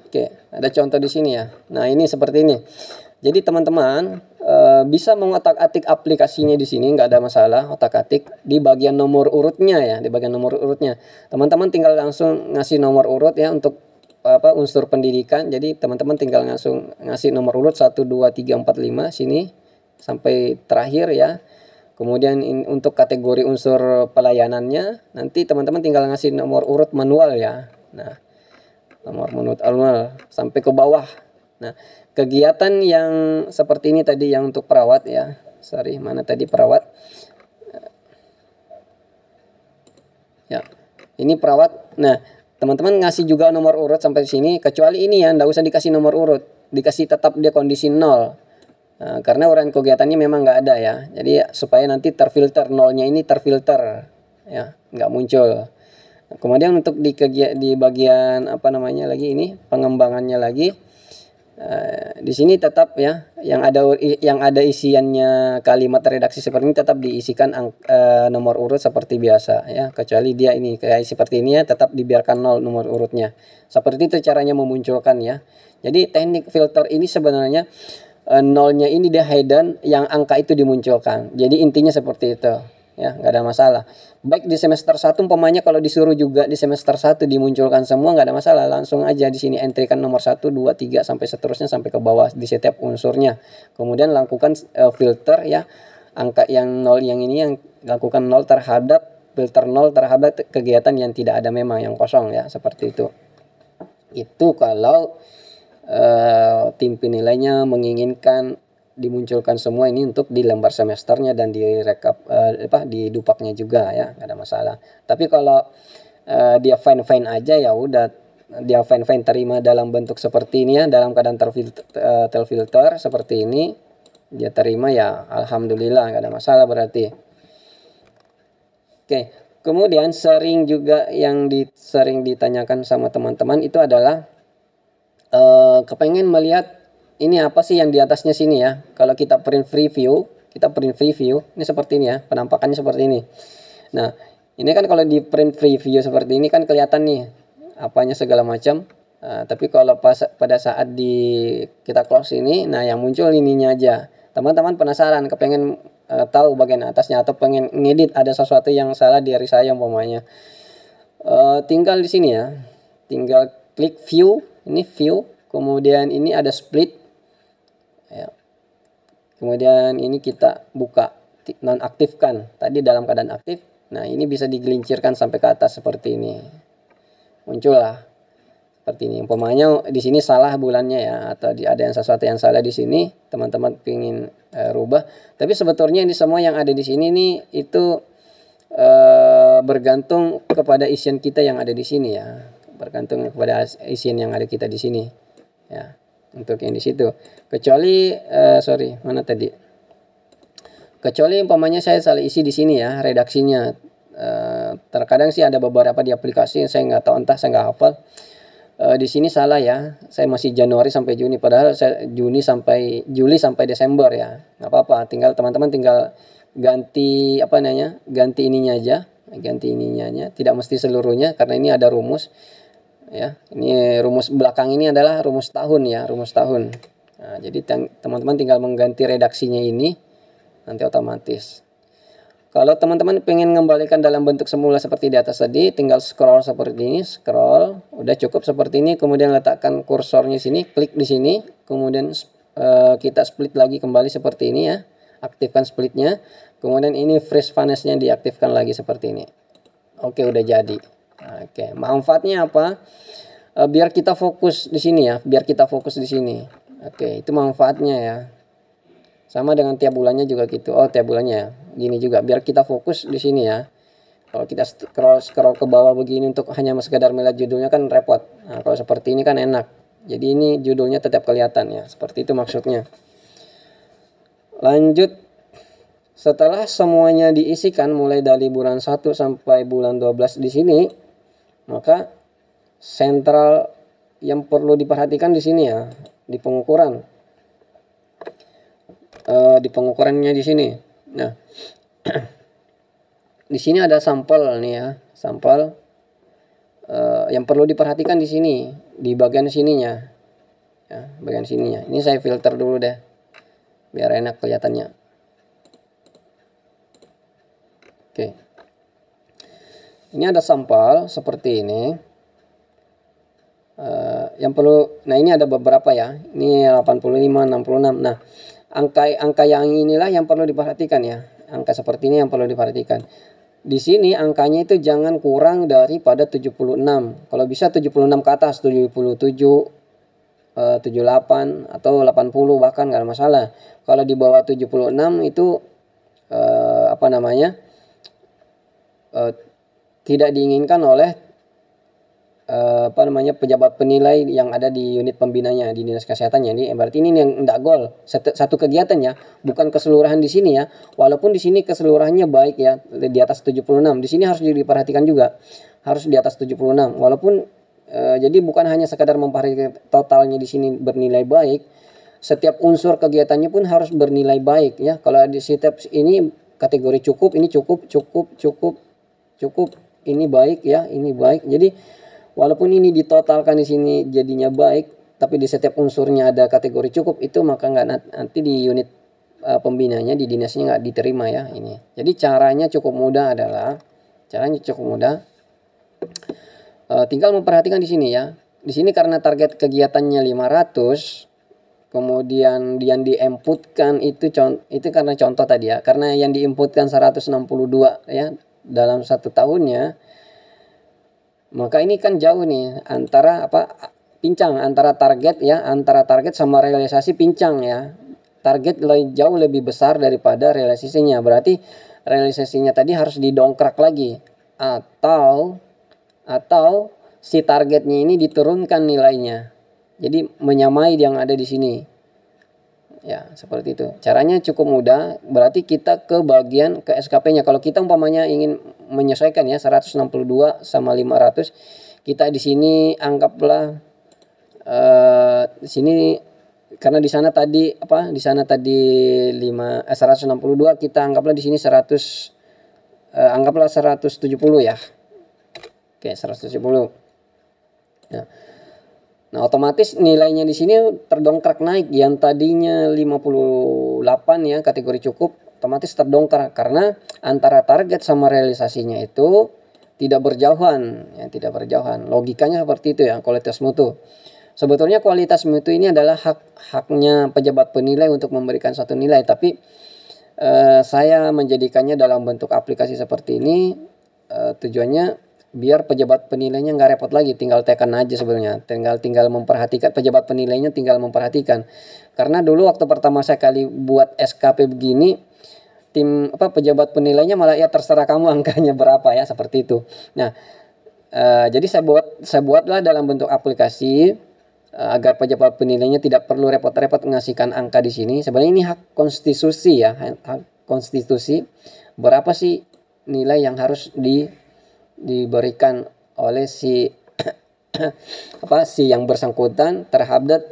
Oke, ada contoh di sini ya. Nah, ini seperti ini. Jadi teman-teman bisa mengotak-atik aplikasinya di sini, nggak ada masalah, otak-atik di bagian nomor urutnya ya, di bagian nomor urutnya. Teman-teman tinggal langsung ngasih nomor urut ya untuk unsur pendidikan. Jadi teman-teman tinggal langsung ngasih nomor urut 1 2 3 4 5 sini sampai terakhir ya. Kemudian untuk kategori unsur pelayanannya nanti teman-teman tinggal ngasih nomor urut manual ya. Nah, nomor menurut anual sampai ke bawah. Nah, kegiatan yang seperti ini tadi yang untuk perawat ya. Sorry, mana tadi perawat? Ya, ini perawat. Nah, teman-teman ngasih juga nomor urut sampai sini, kecuali ini ya, nggak usah dikasih nomor urut, dikasih tetap dia kondisi 0. Nah, karena uraian kegiatannya memang nggak ada ya, jadi supaya nanti terfilter, nolnya ini terfilter ya, nggak muncul. Nah, kemudian untuk di bagian apa namanya lagi ini pengembangannya lagi, di sini tetap ya yang ada isiannya kalimat redaksi seperti ini tetap diisikan nomor urut seperti biasa ya, kecuali dia ini kayak seperti ini ya, tetap dibiarkan 0 nomor urutnya. Seperti itu caranya memunculkan ya. Jadi teknik filter ini sebenarnya nolnya ini dia hidden, yang angka itu dimunculkan. Jadi intinya seperti itu ya, nggak ada masalah. Baik di semester 1 umpamanya kalau disuruh juga di semester 1 dimunculkan semua, nggak ada masalah, langsung aja di sini entrykan nomor 1 2 3 sampai seterusnya sampai ke bawah di setiap unsurnya. Kemudian lakukan filter ya, angka yang 0 yang ini yang lakukan 0 terhadap filter 0 terhadap kegiatan yang tidak ada memang yang kosong ya, seperti itu. Itu kalau tim penilainya menginginkan dimunculkan semua ini untuk di lembar semesternya dan di rekap di dupaknya juga ya, nggak ada masalah. Tapi kalau dia fine aja ya udah, dia fine terima dalam bentuk seperti ini ya, dalam keadaan terfilter seperti ini dia terima ya, alhamdulillah nggak ada masalah berarti. Oke, kemudian sering juga yang sering ditanyakan sama teman-teman itu adalah kepengen melihat ini apa sih yang di atasnya sini ya. Kalau kita print preview ini seperti ini ya, penampakannya seperti ini. Nah, ini kan kalau di print preview seperti ini kan kelihatan nih apanya segala macam. Tapi kalau pada saat kita close ini, nah yang muncul ininya aja. Teman-teman penasaran, kepengen tahu bagian atasnya atau pengen ngedit ada sesuatu yang salah dari saya umpamanya. Tinggal di sini ya. Tinggal klik view, ini view, kemudian ini ada split ya. Kemudian ini kita buka nonaktifkan, tadi dalam keadaan aktif. Nah, ini bisa digelincirkan sampai ke atas seperti ini, muncullah seperti ini. Umpamanya di sini salah bulannya ya, atau ada yang sesuatu yang salah di sini, teman-teman ingin rubah. Tapi sebetulnya ini semua yang ada di sini nih itu bergantung kepada isian kita yang ada di sini ya, bergantung kepada isian yang ada kita di sini ya, untuk yang di situ. Kecuali mana tadi, kecuali umpamanya saya salah isi di sini ya redaksinya. Terkadang sih ada beberapa di aplikasi saya nggak tahu, entah saya nggak hafal. Di sini salah ya, saya masih Januari sampai Juni, padahal saya Juli sampai Desember ya. Nggak apa-apa, teman-teman tinggal ganti ganti ininya aja, tidak mesti seluruhnya karena ini ada rumus ya. Ini rumus belakang ini adalah rumus tahun ya, rumus tahun. Nah, jadi teman-teman tinggal mengganti redaksinya ini, nanti otomatis. Kalau teman-teman pengen mengembalikan dalam bentuk semula seperti di atas tadi, tinggal scroll seperti ini, scroll, udah cukup seperti ini, kemudian letakkan kursornya sini, klik di sini, kemudian kita split lagi kembali seperti ini ya, aktifkan splitnya, kemudian ini freeze furnace-nya diaktifkan lagi seperti ini. Oke, udah jadi. Oke, manfaatnya apa? Biar kita fokus di sini ya, Oke, itu manfaatnya ya. Sama dengan tiap bulannya juga gitu. Oh, tiap bulannya ya. Gini juga biar kita fokus di sini ya. Kalau kita scroll ke bawah begini untuk hanya sekedar melihat judulnya kan repot. Nah, kalau seperti ini kan enak. Jadi ini judulnya tetap kelihatan ya. Seperti itu maksudnya. Lanjut. Setelah semuanya diisikan mulai dari bulan 1 sampai bulan 12 di sini, maka sentral yang perlu diperhatikan di sini ya, di pengukuran. Di pengukurannya di sini. Nah, di sini ada sampel nih ya, sampel yang perlu diperhatikan di sini, di bagian sininya, ya, bagian sininya. Ini saya filter dulu deh, biar enak kelihatannya. Oke, ini ada sampel seperti ini. Yang perlu, nah ini ada beberapa ya. Ini 85, 66. Nah, angka yang inilah yang perlu diperhatikan ya. Angka seperti ini yang perlu diperhatikan. di sini angkanya itu jangan kurang daripada 76. Kalau bisa 76 ke atas, 77, 78 atau 80 bahkan nggak ada masalah. Kalau di bawah 76 itu apa namanya? Tidak diinginkan oleh apa namanya, pejabat penilai yang ada di unit pembinanya di dinas kesehatannya. Ini berarti ini yang enggak gol satu kegiatan ya, bukan keseluruhan di sini ya. Walaupun di sini keseluruhannya baik ya, di atas 76. Di sini harus diperhatikan juga harus di atas 76. Walaupun jadi bukan hanya sekadar memperhatikan totalnya di sini bernilai baik, setiap unsur kegiatannya pun harus bernilai baik ya. Kalau di setiap ini kategori cukup, ini cukup, ini baik ya, ini baik. Jadi walaupun ini ditotalkan di sini jadinya baik, tapi di setiap unsurnya ada kategori cukup, itu maka nggak, nanti di unit pembinanya di dinasnya nggak diterima ya ini. Jadi caranya cukup mudah, tinggal memperhatikan di sini ya. Di sini karena target kegiatannya 500, kemudian yang diinputkan itu karena contoh tadi ya, karena yang diinputkan 162 ya dalam 1 tahunnya. Maka ini kan jauh nih antara pincang antara target ya, antara target sama realisasi pincang ya. Target jauh lebih besar daripada realisasinya. Berarti realisasinya tadi harus didongkrak lagi, atau si targetnya ini diturunkan nilainya. Jadi menyamai yang ada di sini. Ya, seperti itu. Caranya cukup mudah. Berarti kita ke bagian ke SKP-nya. Kalau kita umpamanya ingin menyesuaikan ya 162 sama 500, kita di sini anggaplah di sini karena di sana tadi 162, kita anggaplah di sini 100, anggaplah 170 ya. Oke, 170. Nah, otomatis nilainya di sini terdongkrak naik. Yang tadinya 58 ya kategori cukup, otomatis terdongkrak karena antara target sama realisasinya itu tidak berjauhan ya, tidak berjauhan. Logikanya seperti itu ya, kualitas mutu. Sebetulnya kualitas mutu ini adalah haknya pejabat penilai untuk memberikan satu nilai, tapi saya menjadikannya dalam bentuk aplikasi seperti ini, tujuannya biar pejabat penilainya nggak repot lagi, tinggal tekan aja sebenarnya, tinggal memperhatikan, pejabat penilainya tinggal memperhatikan. Karena dulu waktu pertama saya kali buat SKP begini, pejabat penilainya malah ya terserah kamu angkanya berapa ya, seperti itu. Nah, jadi saya buatlah dalam bentuk aplikasi agar pejabat penilainya tidak perlu repot-repot mengasihkan angka di sini. Sebenarnya ini hak konstitusi ya, hak konstitusi, berapa sih nilai yang harus diberikan oleh si yang bersangkutan terhadap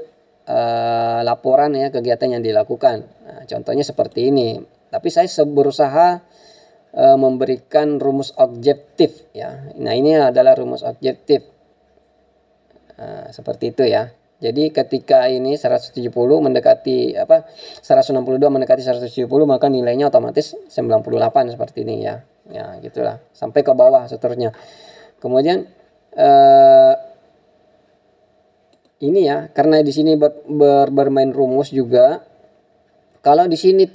laporan ya kegiatan yang dilakukan. Nah, contohnya seperti ini. Tapi saya berusaha memberikan rumus objektif ya. Nah, ini adalah rumus objektif. Seperti itu ya. Jadi ketika ini 170 mendekati 162 mendekati 170, maka nilainya otomatis 98 seperti ini ya. Ya, gitulah. Sampai ke bawah seterusnya. Kemudian ini ya, karena di sini bermain rumus juga. Kalau di sini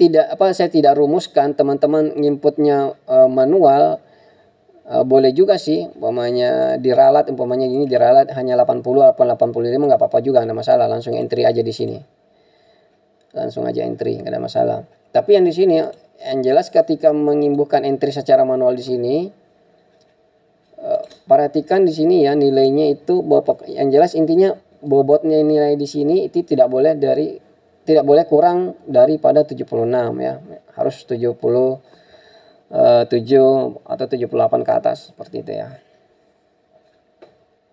saya tidak rumuskan, teman-teman inputnya manual, boleh juga sih, umpamanya gini diralat hanya 80 atau 85 nggak apa-apa juga, nggak masalah, langsung entry aja di sini. Langsung aja entry, nggak ada masalah. Tapi yang di sini yang jelas ketika mengimbuhkan entry secara manual di sini, perhatikan di sini ya nilainya itu yang jelas intinya bobotnya nilai di sini itu tidak boleh kurang daripada 76 ya. Harus 77 atau 78 ke atas seperti itu ya.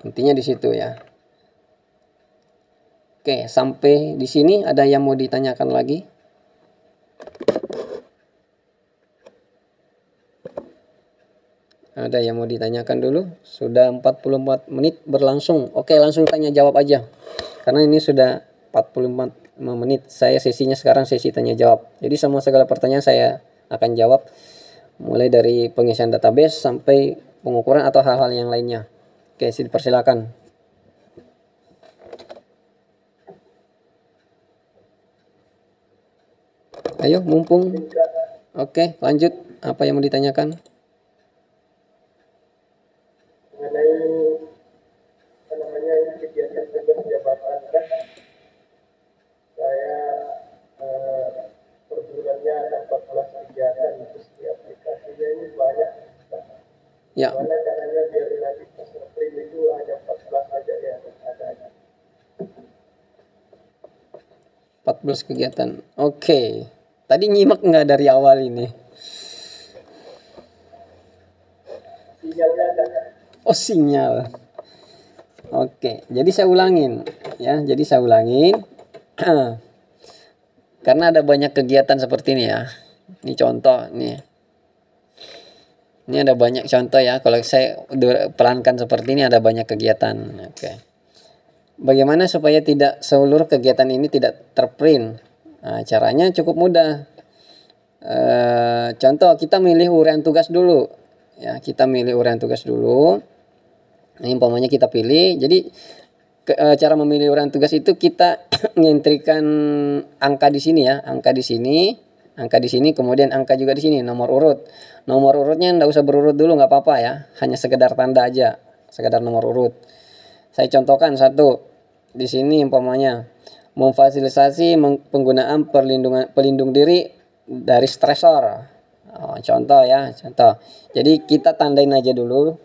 Intinya di situ ya. Oke, sampai di sini ada yang mau ditanyakan lagi? Ada yang mau ditanyakan dulu? Sudah 44 menit berlangsung. Oke, langsung tanya jawab aja. Karena ini sudah 45 menit. Saya sesinya sekarang sesi tanya jawab. Jadi segala pertanyaan saya akan jawab. Mulai dari pengisian database sampai pengukuran atau hal-hal yang lainnya. Oke, dipersilakan. Ayo, mumpung. Oke, lanjut. Apa yang mau ditanyakan? Ya. Gimana caranya biar relatif print itu hanya 14 aja ya adanya. 14 kegiatan. Oke. Tadi nyimak nggak dari awal ini? Sinyalnya ada. Oh, sinyal. Oke, jadi saya ulangin ya. Jadi saya ulangin. Karena ada banyak kegiatan seperti ini ya. Ini contoh nih. Ini ada banyak contoh ya. Kalau saya pelankan seperti ini ada banyak kegiatan. Oke. Bagaimana supaya tidak seluruh kegiatan ini tidak terprint? Nah, caranya cukup mudah. Contoh kita milih uraian tugas dulu. Ya, kita milih uraian tugas dulu. Ini umpamanya kita pilih. Jadi cara memilih uraian tugas itu kita ngentrikan angka di sini ya, angka di sini, kemudian angka juga di sini, nomor urut. Nomor urutnya enggak usah berurut dulu, nggak apa-apa ya, hanya sekedar tanda aja, sekedar nomor urut. Saya contohkan satu di sini umpamanya memfasilitasi penggunaan pelindung diri dari stresor. Contoh ya, contoh. Jadi kita tandain aja dulu.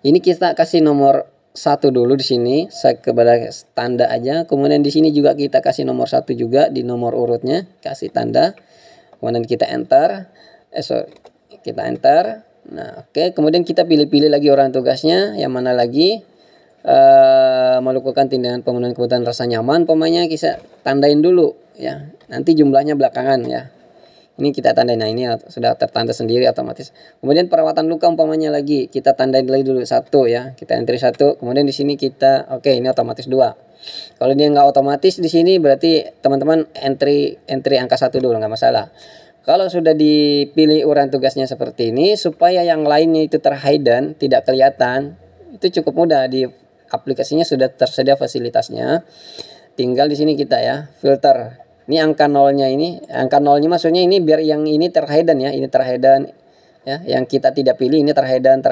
Ini kita kasih nomor 1 dulu di sini, saya kepada tanda aja. Kemudian di sini juga kita kasih nomor 1 juga di nomor urutnya, kasih tanda. Kemudian kita enter. Kita enter. Nah, oke. Kemudian kita pilih-pilih lagi orang tugasnya, yang mana lagi melakukan tindakan pemenuhan kebutuhan rasa nyaman, pemainnya kita tandain dulu ya. Nanti jumlahnya belakangan ya. Ini kita tandain. Nah, ini sudah tertanda sendiri otomatis. Kemudian perawatan luka umpamanya lagi kita tandain lagi dulu 1 ya. Kita entry 1. Kemudian di sini kita ini otomatis 2. Kalau dia nggak otomatis di sini berarti teman-teman entry angka 1 dulu, nggak masalah. Kalau sudah dipilih uraian tugasnya seperti ini, supaya yang lainnya itu terhidden, tidak kelihatan, itu cukup mudah. Di aplikasinya sudah tersedia fasilitasnya. Tinggal di sini kita ya, filter. Ini angka nolnya maksudnya ini biar yang ini terhidden ya, ini terhidden ya, yang kita tidak pilih ini terhidden.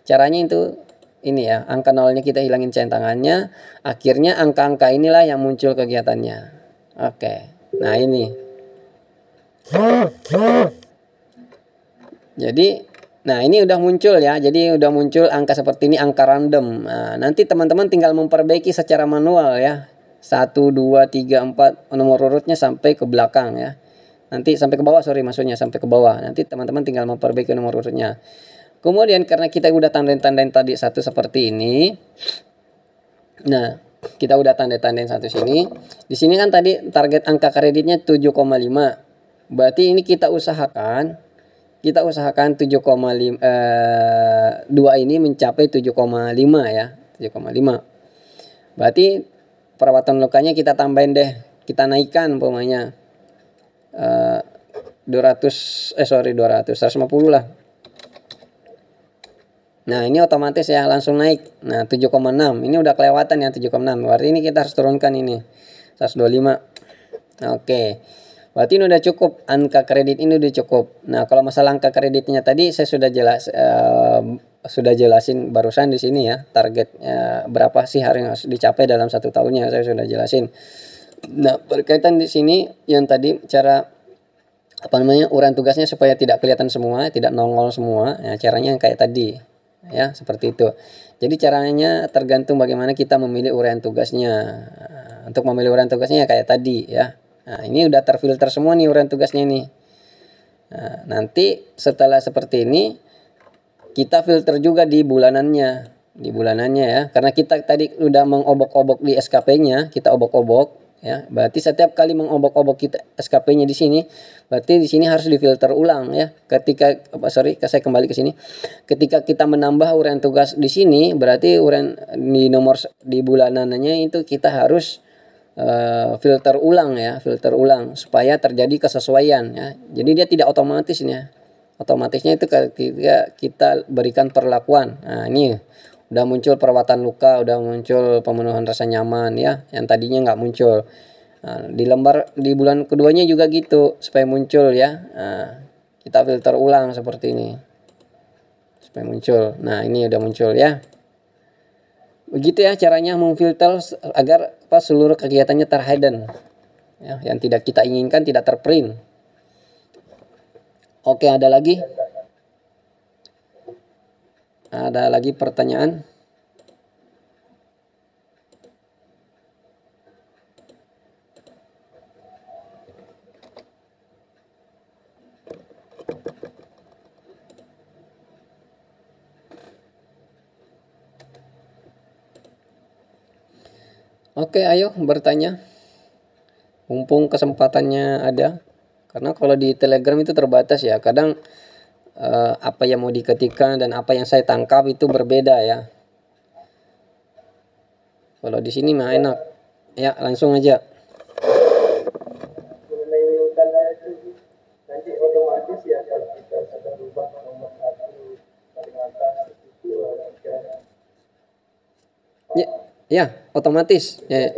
Caranya itu ini ya, angka nolnya kita hilangin centangannya, akhirnya angka-angka inilah yang muncul kegiatannya. Oke. Nah, ini. Jadi, nah ini udah muncul ya. Jadi udah muncul angka seperti ini, angka random. Nah, nanti teman-teman tinggal memperbaiki secara manual ya. 1, 2, 3, 4 nomor urutnya sampai ke belakang ya. Nanti sampai ke bawah, maksudnya sampai ke bawah. Nanti teman-teman tinggal memperbaiki nomor urutnya. Kemudian karena kita udah tandain tadi 1 seperti ini. Nah, kita udah tandain 1 sini. Di sini kan tadi target angka kreditnya 7,5. Berarti ini kita usahakan 7,5 2 ini mencapai 7,5 ya, 7,5. Berarti perawatan lukanya kita tambahin deh, kita naikkan umpamanya 150 lah. Nah, ini otomatis ya langsung naik. Nah, 7,6. Ini udah kelewatan ya 7,6. Berarti ini kita harus turunkan ini 125. Oke. Berarti ini udah cukup, angka kredit ini udah cukup. Nah, kalau masalah angka kreditnya tadi saya sudah jelasin barusan di sini ya, target berapa sih harus dicapai dalam 1 tahunnya saya sudah jelasin. Nah, berkaitan di sini yang tadi cara uraian tugasnya supaya tidak kelihatan semua, tidak nongol semua. Nah, caranya kayak tadi ya, seperti itu. Jadi caranya tergantung bagaimana kita memilih uraian tugasnya. Untuk memilih uraian tugasnya kayak tadi ya. Nah, ini udah terfilter semua nih uraian tugasnya nih. Nah, nanti setelah seperti ini kita filter juga di bulanannya ya. Karena kita tadi udah mengobok-obok di SKP-nya, kita obok-obok ya. Berarti setiap kali mengobok-obok kita SKP-nya di sini, berarti di sini harus difilter ulang ya. Saya kembali ke sini. Ketika kita menambah uraian tugas di sini, berarti uraian di bulanannya itu kita harus filter ulang supaya terjadi kesesuaian ya. Jadi dia tidak otomatisnya itu ketika kita berikan perlakuan. Nah, ini udah muncul perawatan luka, udah muncul pemenuhan rasa nyaman ya, yang tadinya nggak muncul. Nah, di bulan keduanya juga gitu supaya muncul ya. Nah, kita filter ulang seperti ini supaya muncul. Nah, ini udah muncul ya. Begitu ya caranya memfilter agar seluruh kegiatannya terhidden ya, yang tidak kita inginkan tidak terprint. Oke, ada lagi? Ada lagi pertanyaan? Oke, ayo bertanya. Mumpung kesempatannya ada. Karena kalau di Telegram itu terbatas ya. Kadang apa yang mau diketikkan dan apa yang saya tangkap itu berbeda ya. Kalau di sini mah enak. Ya, langsung aja. Mengenai urutannya itu nanti otomatis ya kalau kita sudah rubah nomor 1 paling atas itu 2 3. Ya, otomatis. Ya,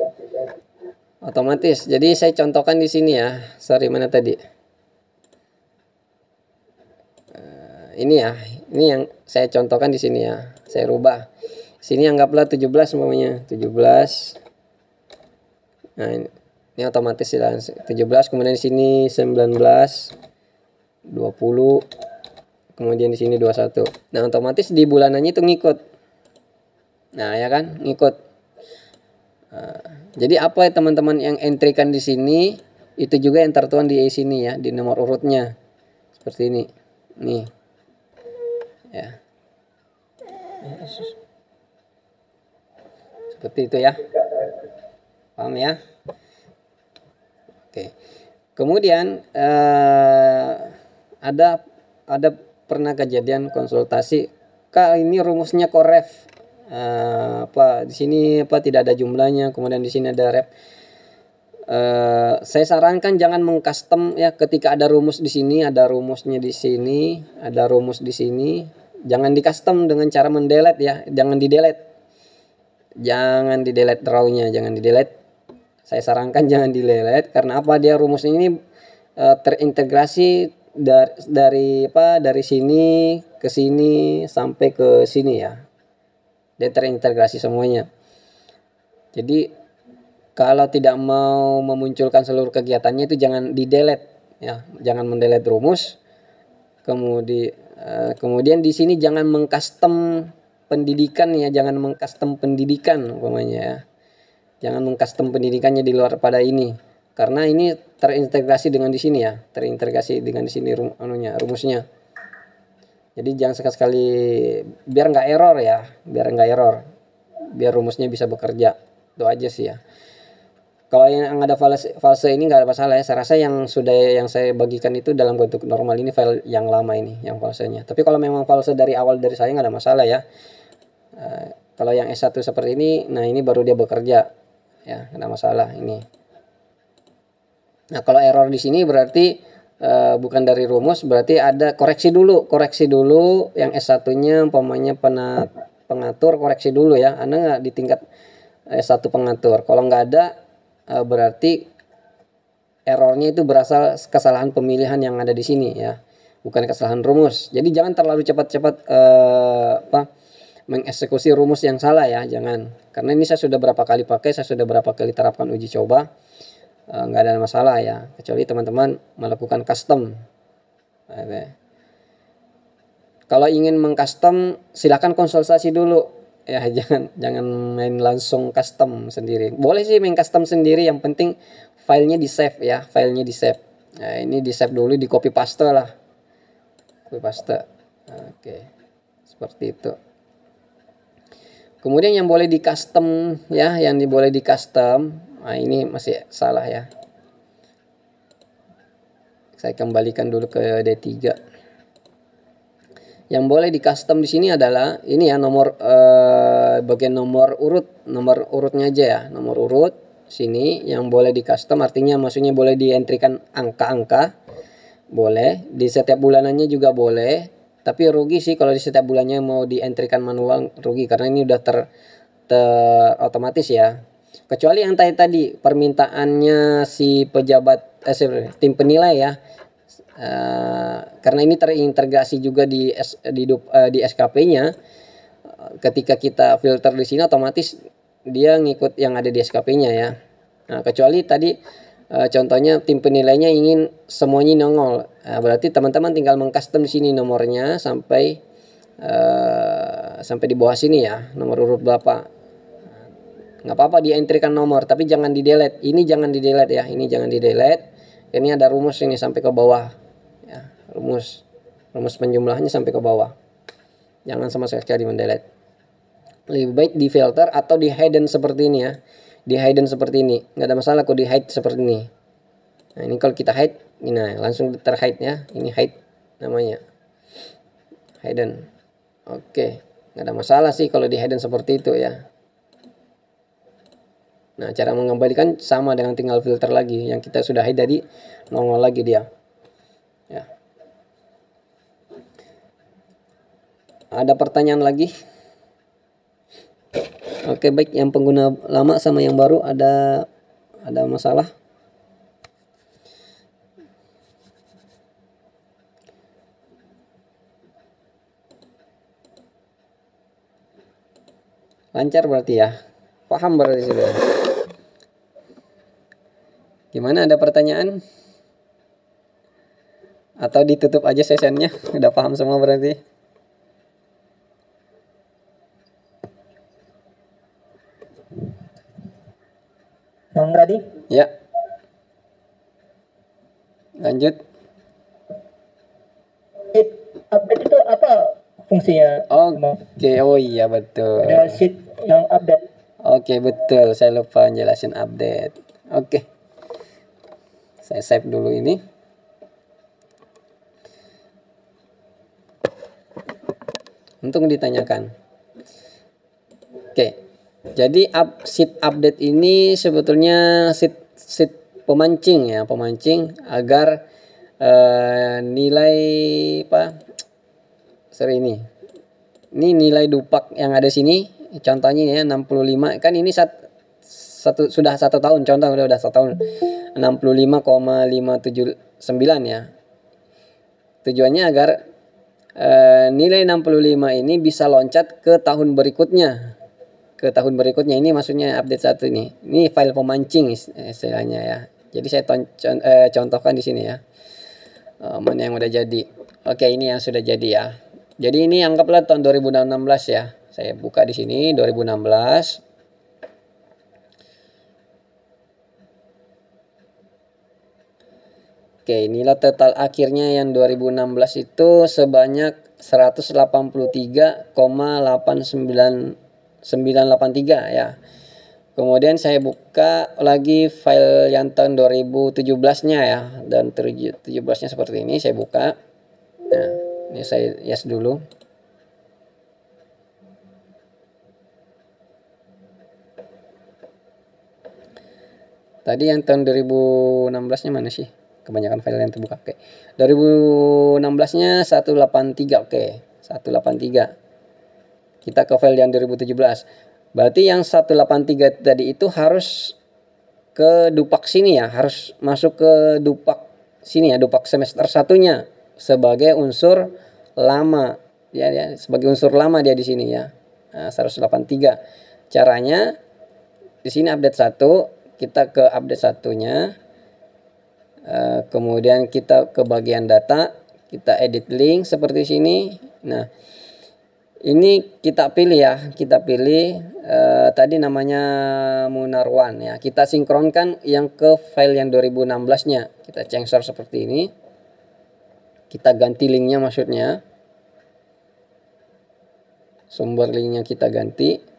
otomatis. Jadi saya contohkan di sini ya. Sorry, mana tadi? Ini ya. Ini yang saya contohkan di sini ya. Saya rubah. Sini anggaplah 17 umpamanya. 17. Nah, ini otomatis ya. 17, kemudian di sini 19, 20, kemudian di sini 21. Nah, otomatis di bulanannya itu ngikut. Nah, ya kan? Ngikut. Jadi apa ya teman-teman yang entrykan di sini itu juga yang tertuang di sini ya, di nomor urutnya. Seperti ini. Nih. Ya. Seperti itu ya. Paham ya? Oke. Kemudian ada pernah kejadian konsultasi, Kak ini rumusnya kok ref apa di sini apa tidak ada jumlahnya, kemudian di sini ada ref. Saya sarankan jangan mengcustom ya, ketika ada rumus di sini, ada rumusnya di sini, ada rumus di sini, jangan di custom dengan cara mendelete ya, jangan di delete. Jangan di delete drawnya, jangan di delete. Saya sarankan jangan di delete karena apa, dia rumusnya ini terintegrasi dari sini ke sini sampai ke sini ya. Dia terintegrasi semuanya. Jadi kalau tidak mau memunculkan seluruh kegiatannya itu jangan di delete ya, jangan mendelete rumus. Kemudian di sini jangan mengcustom pendidikan ya, jangan mengcustom pendidikan umpamanya ya. Jangan mengcustom pendidikannya di luar pada ini. Karena ini terintegrasi dengan di sini ya, terintegrasi dengan di sini rumusnya. Jadi jangan sekali-sekali, biar nggak error ya, biar rumusnya bisa bekerja. Itu aja sih ya. Kalau yang ada false ini nggak ada masalah ya. Saya rasa yang saya bagikan itu dalam bentuk normal ini file yang lama ini, yang falsenya. Tapi kalau memang false dari awal dari saya nggak ada masalah ya. Kalau yang S1 seperti ini, nah ini baru dia bekerja ya, nggak ada masalah ini. Nah kalau error di sini berarti bukan dari rumus, berarti ada koreksi dulu yang S1-nya umpamanya pengatur, koreksi dulu ya. Anda nggak di tingkat S1 pengatur. Kalau nggak ada berarti errornya itu berasal kesalahan pemilihan yang ada di sini ya, bukan kesalahan rumus. Jadi jangan terlalu cepat-cepat mengeksekusi rumus yang salah ya, jangan. Karena ini saya sudah berapa kali pakai, saya sudah berapa kali terapkan uji coba, nggak ada masalah ya, kecuali teman-teman melakukan custom. Oke. Kalau ingin mengcustom silakan konsultasi dulu ya, jangan main langsung custom sendiri. Boleh sih main custom sendiri, yang penting filenya di save ya, filenya di save. Nah ini di save dulu, di copy paste lah, copy paste. Oke, seperti itu. Kemudian yang boleh di custom ya, boleh di custom. Nah ini masih salah ya. Saya kembalikan dulu ke D3. Yang boleh di custom di sini adalah ini ya, nomor bagian nomor urutnya aja ya, nomor urut sini yang boleh di custom, artinya maksudnya boleh dientrikan angka-angka, boleh di setiap bulanannya juga boleh. Tapi rugi sih kalau di setiap bulannya mau dientrikan manual, rugi karena ini udah ter otomatis ya. Kecuali yang tadi permintaannya si pejabat tim penilai ya. Karena ini terintegrasi juga di SKP-nya. Ketika kita filter di sini otomatis dia ngikut yang ada di SKP-nya ya. Nah, kecuali tadi contohnya tim penilainya ingin semuanya nongol. Nah, berarti teman-teman tinggal mengcustom di sini nomornya sampai sampai di bawah sini ya, nomor urut Bapak. Nggak apa-apa dientrikan nomor, tapi jangan di delete. Ini jangan di delete ya, ini jangan di delete. Ini ada rumus ini sampai ke bawah ya, rumus penjumlahannya sampai ke bawah. Jangan sama sekali mendelete. Lebih baik di filter atau di hidden seperti ini ya, di hidden seperti ini, nggak ada masalah kok di hide seperti ini. Nah ini kalau kita hide, ini nah, langsung terhide ya, ini hide namanya, hidden. Oke, nggak ada masalah sih kalau di hidden seperti itu ya. Nah, cara mengembalikan sama dengan tinggal filter lagi. Yang kita sudah hide tadi, nongol lagi dia. Ya. Ada pertanyaan lagi? Oke, baik. Yang pengguna lama sama yang baru ada masalah? Lancar berarti ya? Paham berarti sudah? Gimana, ada pertanyaan? Atau ditutup aja sessionnya? Udah paham semua berarti? Bang Radi? Ya. Lanjut. Update itu apa fungsinya? Oke, oh iya betul. Ada sheet yang update. Oke, betul. Saya lupa jelasin update. Oke. Saya save dulu ini. Untuk ditanyakan. Oke. Jadi sheet update ini sebetulnya sheet pemancing ya, pemancing agar nilai ini nilai dupak yang ada sini, contohnya ya 65, kan ini sudah 1 tahun, contoh udah 1 tahun 65,579 ya. Tujuannya agar nilai 65 ini bisa loncat ke tahun berikutnya. Ini maksudnya update 1 ini. Ini file pemancing istilahnya ya. Jadi saya contohkan di sini ya. Mana yang udah jadi. Oke, ini yang sudah jadi ya. Jadi ini anggaplah tahun 2016 ya. Saya buka di sini 2016. Oke, inilah total akhirnya yang 2016 itu sebanyak 183,89983 ya. Kemudian saya buka lagi file yang tahun 2017-nya ya. Dan 2017-nya seperti ini saya buka. Nah, ini saya yes dulu. Tadi yang tahun 2016-nya mana sih? Kebanyakan file yang terbuka. Oke. 2016-nya 183. Oke. 183. Kita ke file yang 2017. Berarti yang 183 tadi itu harus ke dupak sini ya, harus masuk ke dupak sini ya, dupak semester 1-nya sebagai unsur lama. Ya, sebagai unsur lama dia di sini ya. Nah, 183. Caranya di sini update 1, kita ke update 1-nya. Kemudian kita ke bagian data, kita edit link seperti sini. Nah, ini kita pilih ya, tadi namanya Munarwan ya. Kita sinkronkan yang ke file yang 2016-nya. Kita censor seperti ini. Kita ganti linknya maksudnya. Sumber linknya kita ganti.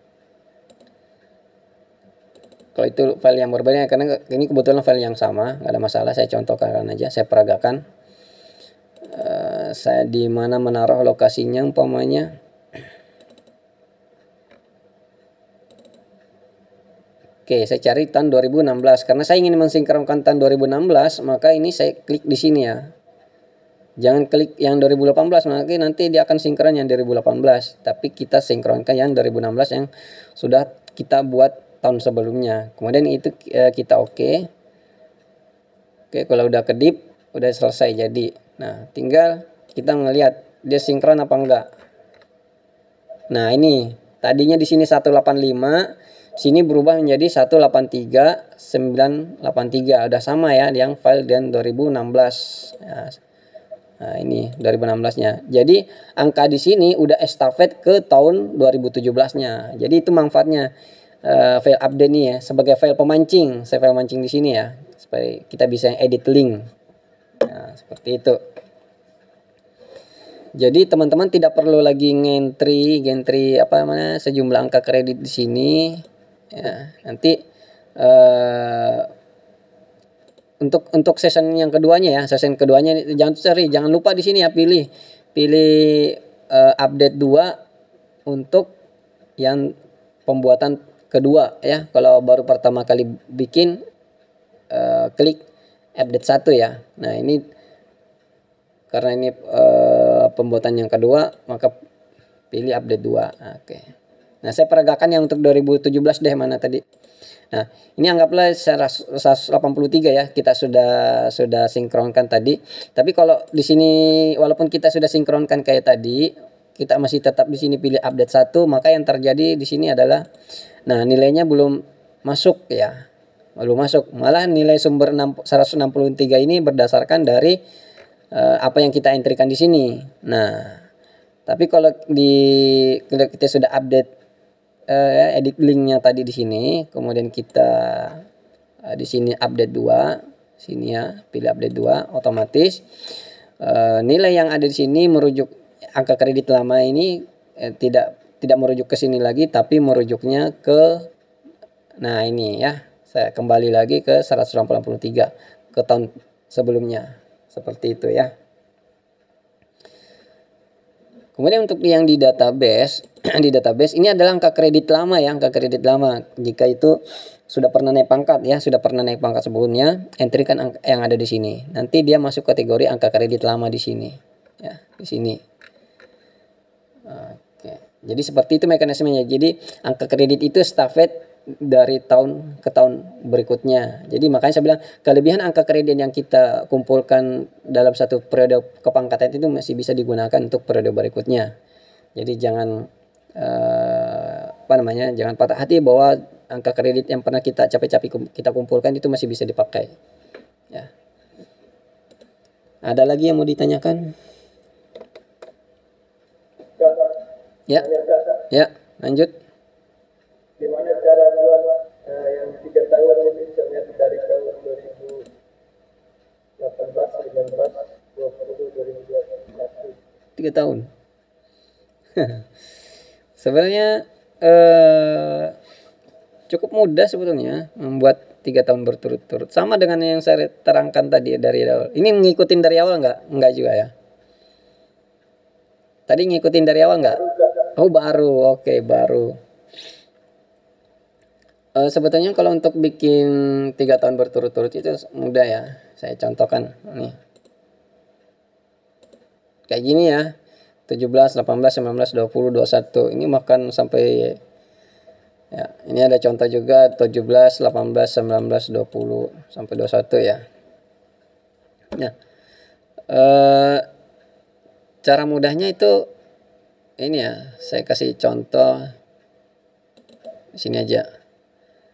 Kalau itu file yang berbeda, karena ini kebetulan file yang sama, nggak ada masalah. Saya contohkan aja, saya peragakan. Saya di mana menaruh lokasinya umpamanya. Oke, saya cari tahun 2016 karena saya ingin mensinkronkan tahun 2016, maka ini saya klik di sini ya. Jangan klik yang 2018, maka nanti dia akan sinkron yang 2018, tapi kita sinkronkan yang 2016 yang sudah kita buat tahun sebelumnya. Kemudian itu kita oke. Kalau udah kedip, udah selesai jadi. Nah, tinggal kita ngelihat dia sinkron apa enggak. Nah, ini tadinya di sini 185, sini berubah menjadi 183,983. Udah sama ya yang file dan 2016. Ya. Nah, ini 2016-nya. Jadi angka di sini udah estafet ke tahun 2017-nya. Jadi itu manfaatnya file update nih ya, sebagai file pemancing. Saya file mancing di sini ya, supaya kita bisa edit link. Nah, seperti itu. Jadi teman-teman tidak perlu lagi gentry apa namanya sejumlah angka kredit di sini. Ya, nanti untuk season yang keduanya ya, season keduanya jangan lupa di sini ya pilih update 2 untuk yang pembuatan kedua ya. Kalau baru pertama kali bikin klik update 1 ya. Nah, ini karena ini pembuatan yang kedua maka pilih update 2. Oke. Nah, saya peragakan yang untuk 2017 deh, mana tadi. Nah, ini anggaplah 183 ya, kita sudah sinkronkan tadi. Tapi kalau di sini walaupun kita sudah sinkronkan kayak tadi, kita masih tetap di sini pilih update 1, maka yang terjadi di sini adalah nah, nilainya belum masuk ya. Belum masuk. Malah nilai sumber 163 ini berdasarkan dari apa yang kita entrikan di sini. Nah, tapi kalau kita sudah update edit linknya tadi di sini, kemudian kita di sini update 2, sini ya, pilih update 2, otomatis nilai yang ada di sini merujuk angka kredit lama ini tidak merujuk ke sini lagi, tapi merujuknya ke nah ini ya. Saya kembali lagi ke 183 ke tahun sebelumnya. Seperti itu ya. Kemudian untuk yang di database, di database ini adalah angka kredit lama ya, angka kredit lama. Jika itu sudah pernah naik pangkat ya, sudah pernah naik pangkat sebelumnya, entrikan angka yang ada di sini. Nanti dia masuk kategori angka kredit lama di sini. Ya, di sini. Oke. Jadi seperti itu mekanismenya. Jadi angka kredit itu stafet dari tahun ke tahun berikutnya. Jadi makanya saya bilang kelebihan angka kredit yang kita kumpulkan dalam satu periode kepangkatan itu masih bisa digunakan untuk periode berikutnya. Jadi jangan jangan patah hati bahwa angka kredit yang pernah kita capek-capek kita kumpulkan itu masih bisa dipakai. Ya. Ada lagi yang mau ditanyakan? Ya. Ya, lanjut. Gimana cara buat yang 3 tahun ini, misalnya dari tahun 2018, 19, 20, 2021? 3 tahun. Sebenarnya cukup mudah sebetulnya membuat 3 tahun berturut-turut. Sama dengan yang saya terangkan tadi dari awal. Ini ngikutin dari awal nggak? Nggak juga ya. Tadi ngikutin dari awal nggak? Oh, baru. Oke, baru. Sebetulnya kalau untuk bikin 3 tahun berturut-turut itu mudah ya. Saya contohkan nih. Kayak gini ya. 17, 18, 19, 20, 21. Ini makan sampai ya, ini ada contoh juga 17, 18, 19, 20 sampai 21 ya. Nah, cara mudahnya itu ini ya, saya kasih contoh di sini aja.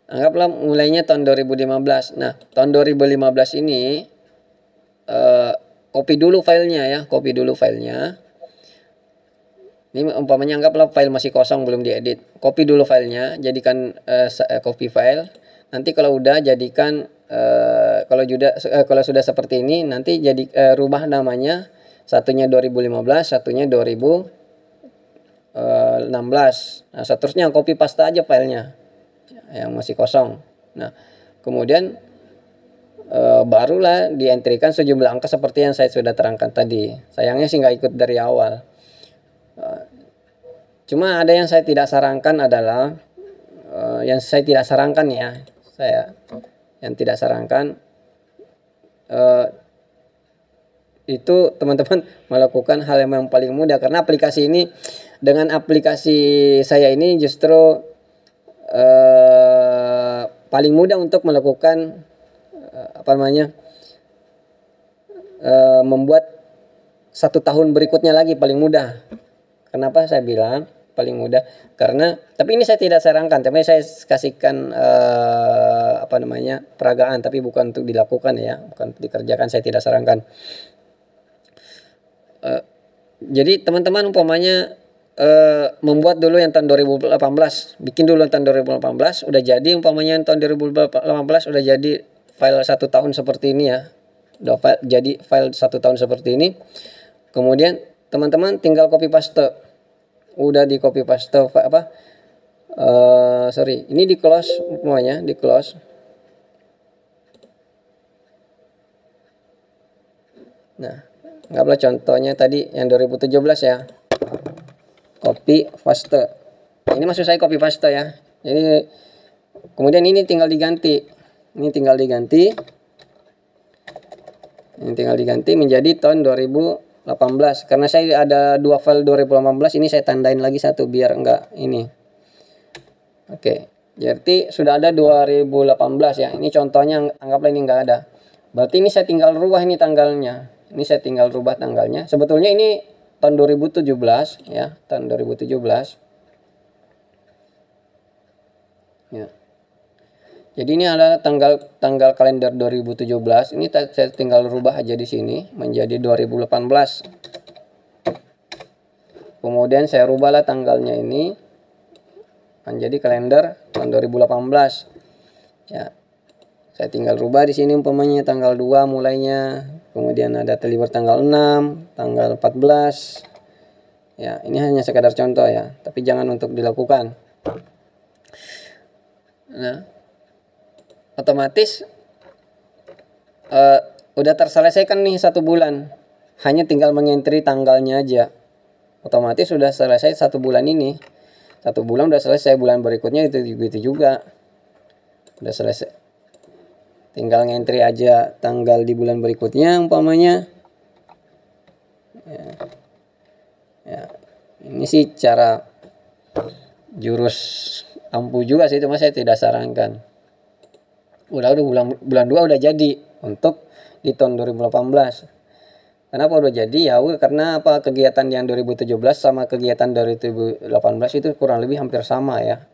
Anggaplah mulainya tahun 2015. Nah, tahun 2015 ini copy dulu filenya ya, copy dulu filenya. Ini umpamanya anggaplah file masih kosong belum diedit. Copy dulu filenya, jadikan copy file. Nanti kalau udah jadikan kalau sudah seperti ini nanti jadi rubah namanya, satunya 2015, satunya 2016. Nah, seterusnya copy paste aja filenya yang masih kosong. Nah, kemudian barulah dientrikan sejumlah angka seperti yang saya sudah terangkan tadi. Sayangnya sih nggak ikut dari awal. Cuma ada yang saya tidak sarankan adalah yang saya tidak sarankan ya, saya yang tidak sarankan itu teman-teman melakukan hal yang paling mudah, karena aplikasi ini, dengan aplikasi saya ini justru paling mudah untuk melakukan membuat 1 tahun berikutnya lagi paling mudah. Kenapa saya bilang paling mudah? Karena tapi ini saya tidak sarankan, tapi saya kasihkan peragaan, tapi bukan untuk dilakukan ya, bukan untuk dikerjakan, saya tidak sarankan. Jadi teman-teman umpamanya membuat dulu yang tahun 2018, bikin dulu tahun 2018 udah jadi, umpamanya yang tahun 2018 udah jadi file 1 tahun seperti ini ya, udah jadi file 1 tahun seperti ini. Kemudian teman-teman tinggal copy paste, udah di copy paste ini di close, semuanya di close. Nah, anggaplah contohnya tadi yang 2017 ya, copy paste. Nah, ini maksud saya copy paste ya. Jadi kemudian ini tinggal diganti, ini tinggal diganti menjadi tahun 2018. Karena saya ada 2 file 2018, ini saya tandain lagi satu biar enggak ini. Oke, jadi sudah ada 2018 ya. Ini contohnya, anggaplah ini enggak ada. Berarti ini saya tinggal rubah ini tanggalnya. Ini saya tinggal rubah tanggalnya. Sebetulnya ini tahun 2017 ya, tahun 2017. Ya. Jadi ini adalah tanggal kalender 2017. Ini saya tinggal rubah aja di sini menjadi 2018. Kemudian saya rubahlah tanggalnya ini menjadi kalender tahun 2018. Ya. Saya tinggal rubah di sini umpamanya tanggal 2 mulainya, kemudian ada deliver tanggal 6, tanggal 14. Ya, ini hanya sekadar contoh ya, tapi jangan untuk dilakukan. Nah, otomatis udah terselesaikan nih 1 bulan. Hanya tinggal mengentri tanggalnya aja. Otomatis sudah selesai 1 bulan ini. 1 bulan udah selesai, bulan berikutnya itu juga. Udah selesai. Tinggal ngentri aja tanggal di bulan berikutnya umpamanya. Ya. Ini sih cara jurus ampuh juga sih, cuma saya tidak sarankan. Udah bulan 2 udah jadi untuk di tahun 2018. Kenapa udah jadi? Ya karena apa, kegiatan yang 2017 sama kegiatan 2018 itu kurang lebih hampir sama ya.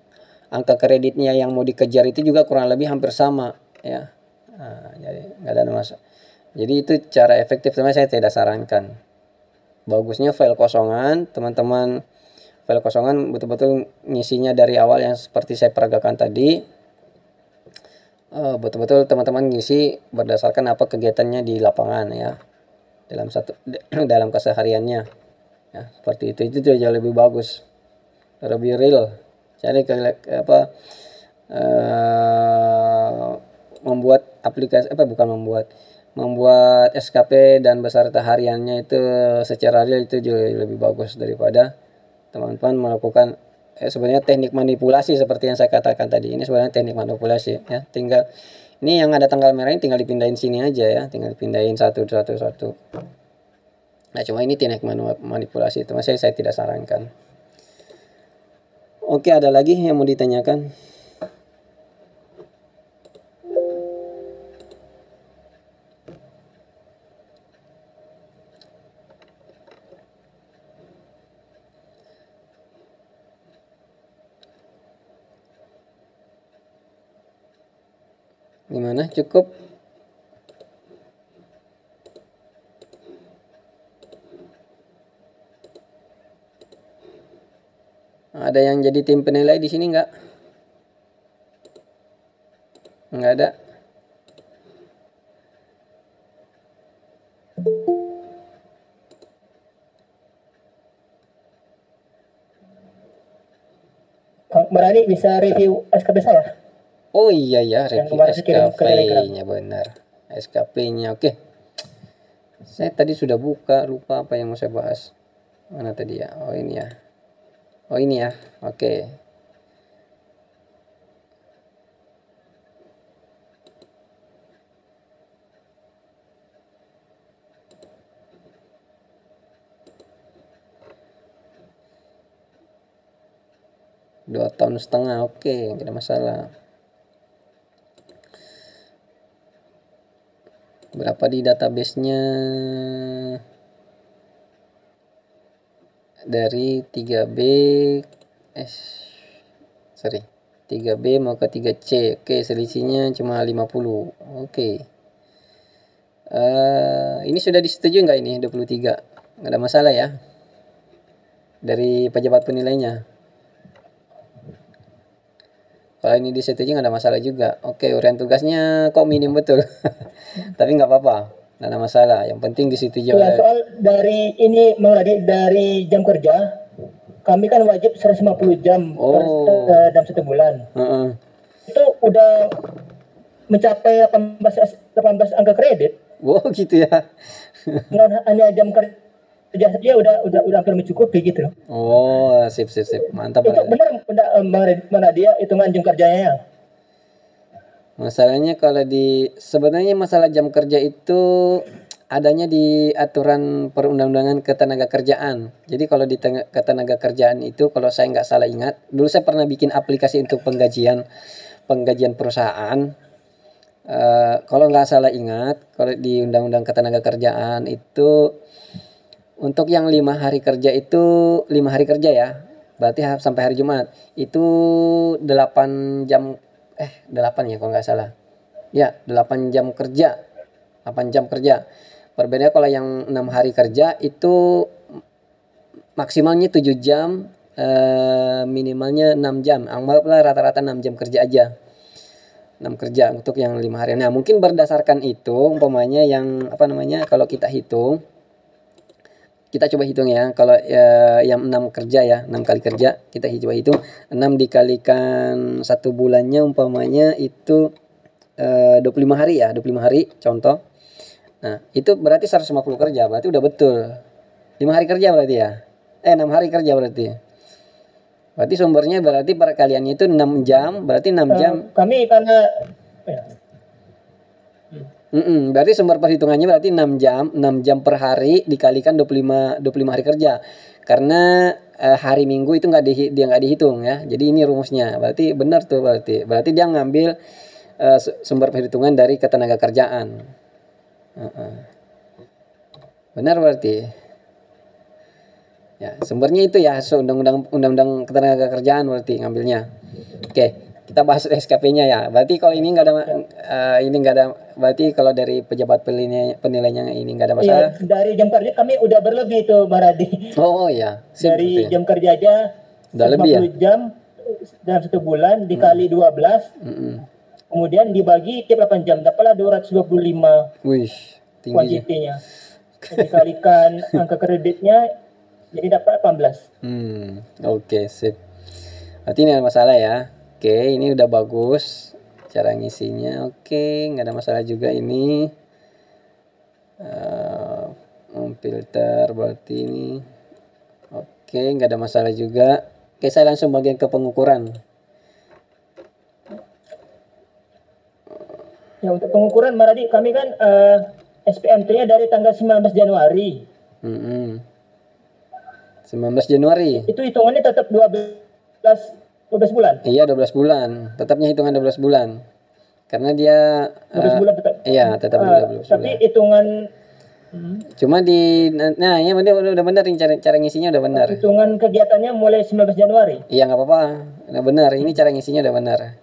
Angka kreditnya yang mau dikejar itu juga kurang lebih hampir sama ya. Nah, jadi nggak ada masalah. Jadi itu cara efektif, teman saya tidak sarankan. Bagusnya file kosongan, teman-teman file kosongan betul-betul ngisinya dari awal yang seperti saya peragakan tadi. Betul-betul teman-teman ngisi berdasarkan apa kegiatannya di lapangan ya, dalam kesehariannya ya, seperti itu jauh lebih bagus, lebih real. Jadi membuat aplikasi membuat SKP dan beserta hariannya itu secara real itu jauh lebih bagus daripada teman-teman melakukan sebenarnya teknik manipulasi seperti yang saya katakan tadi. Ini sebenarnya teknik manipulasi ya. Tinggal ini yang ada tanggal merah ini tinggal dipindahin sini aja ya, tinggal dipindahin satu. Nah, cuma ini teknik manipulasi, teman saya tidak sarankan. Oke, ada lagi yang mau ditanyakan? Gimana? Cukup? Ada yang jadi tim penilai di sini enggak? Enggak ada. Berani bisa review SKP saya? Oh iya ya, Yang review kemarin saya kirim ke Telegram. SKP-nya benar. SKP-nya oke. Saya tadi sudah buka, lupa apa yang mau saya bahas. Mana tadi ya? Oh ini ya. Oh ini ya. Oke. Dua tahun setengah, oke, tidak ada masalah. Berapa di database-nya? Dari 3B 3B mau ke 3C. Oke, selisihnya cuma 50. Oke. Ini sudah disetujui enggak ini 23? nggak ada masalah ya dari pejabat penilainya. Kalau ini disetujui nggak ada masalah juga. Oke, urian tugasnya kok minim betul. Tapi nggak apa-apa, nggak ada masalah. Yang penting disetujui Ya, oleh. soal dari ini Bang Radi, dari jam kerja kami kan wajib 150 jam dalam 1 bulan. Itu udah mencapai 18 angka kredit. Wow, gitu ya. Dengan hanya jam kerja saja udah hampir mencukupi gitu loh. Oh, sip. Mantap. Itu benar Bang Radi ya, hitungan jam kerjanya. Masalahnya kalau sebenarnya masalah jam kerja itu adanya di aturan perundang-undangan ketenagakerjaan. Jadi kalau di ketenagakerjaan itu, kalau saya nggak salah ingat, dulu saya pernah bikin aplikasi untuk penggajian perusahaan. Kalau nggak salah ingat, kalau di undang-undang ketenagakerjaan itu untuk yang 5 hari kerja itu 5 hari kerja ya, berarti sampai hari Jumat itu 8 jam 8 ya kalau nggak salah ya, 8 jam kerja. Berbeda kalau yang 6 hari kerja itu maksimalnya 7 jam, minimalnya 6 jam. Anggaplah rata-rata 6 jam kerja aja, 6 kerja untuk yang 5 hari. Nah mungkin berdasarkan itu umpamanya yang kalau kita hitung, kita coba hitung ya, kalau yang 6 kerja ya, 6 kali kerja, kita coba hitung 6 dikalikan 1 bulannya umpamanya itu 25 hari ya, 25 hari contoh. Nah itu berarti 150 kerja, berarti udah betul 5 hari kerja berarti ya, 6 hari kerja berarti sumbernya berarti perkaliannya itu 6 jam, berarti 6 jam. Kami karena berarti sumber perhitungannya berarti 6 jam per hari dikalikan 25 hari kerja. Karena hari Minggu itu dia nggak dihitung ya. Jadi ini rumusnya. Berarti benar tuh berarti dia ngambil sumber perhitungan dari ketenagakerjaan. Benar berarti. Ya, sumbernya itu ya undang-undang ketenagakerjaan berarti ngambilnya. Oke. Kita bahas SKP-nya ya. Berarti kalau ini nggak ada, berarti kalau dari pejabat penilainya ini nggak ada masalah. Iya, dari jam kerja kami udah berlebih itu Bang Radi. Oh iya. Dari jam kerja aja udah lebih ya. jam dalam 1 bulan dikali 12. Kemudian dibagi tiap 8 jam dapatlah 225. Wih, tinggi. Kuantitinya. Dikalikan angka kreditnya jadi dapat 18. Oke, sip. Berarti ini ada masalah ya. Oke, ini udah bagus cara ngisinya. Oke, nggak ada masalah juga ini. Filter berarti ini. Oke, nggak ada masalah juga. Oke, saya langsung bagian ke pengukuran. Ya untuk pengukuran Maradi kami kan SPMT-nya dari tanggal 19 Januari. 19 Januari. Itu hitungannya tetap 12 bulan. Iya, 12 bulan. Tetapnya hitungan 12 bulan. Karena dia 12 bulan tetap. Iya, tetap 12 bulan. Tapi hitungan cuma ya udah benar ini cara ngisinya udah benar. Hitungan kegiatannya mulai 19 Januari. Iya, nggak apa-apa. Udah benar. Ini cara ngisinya udah benar.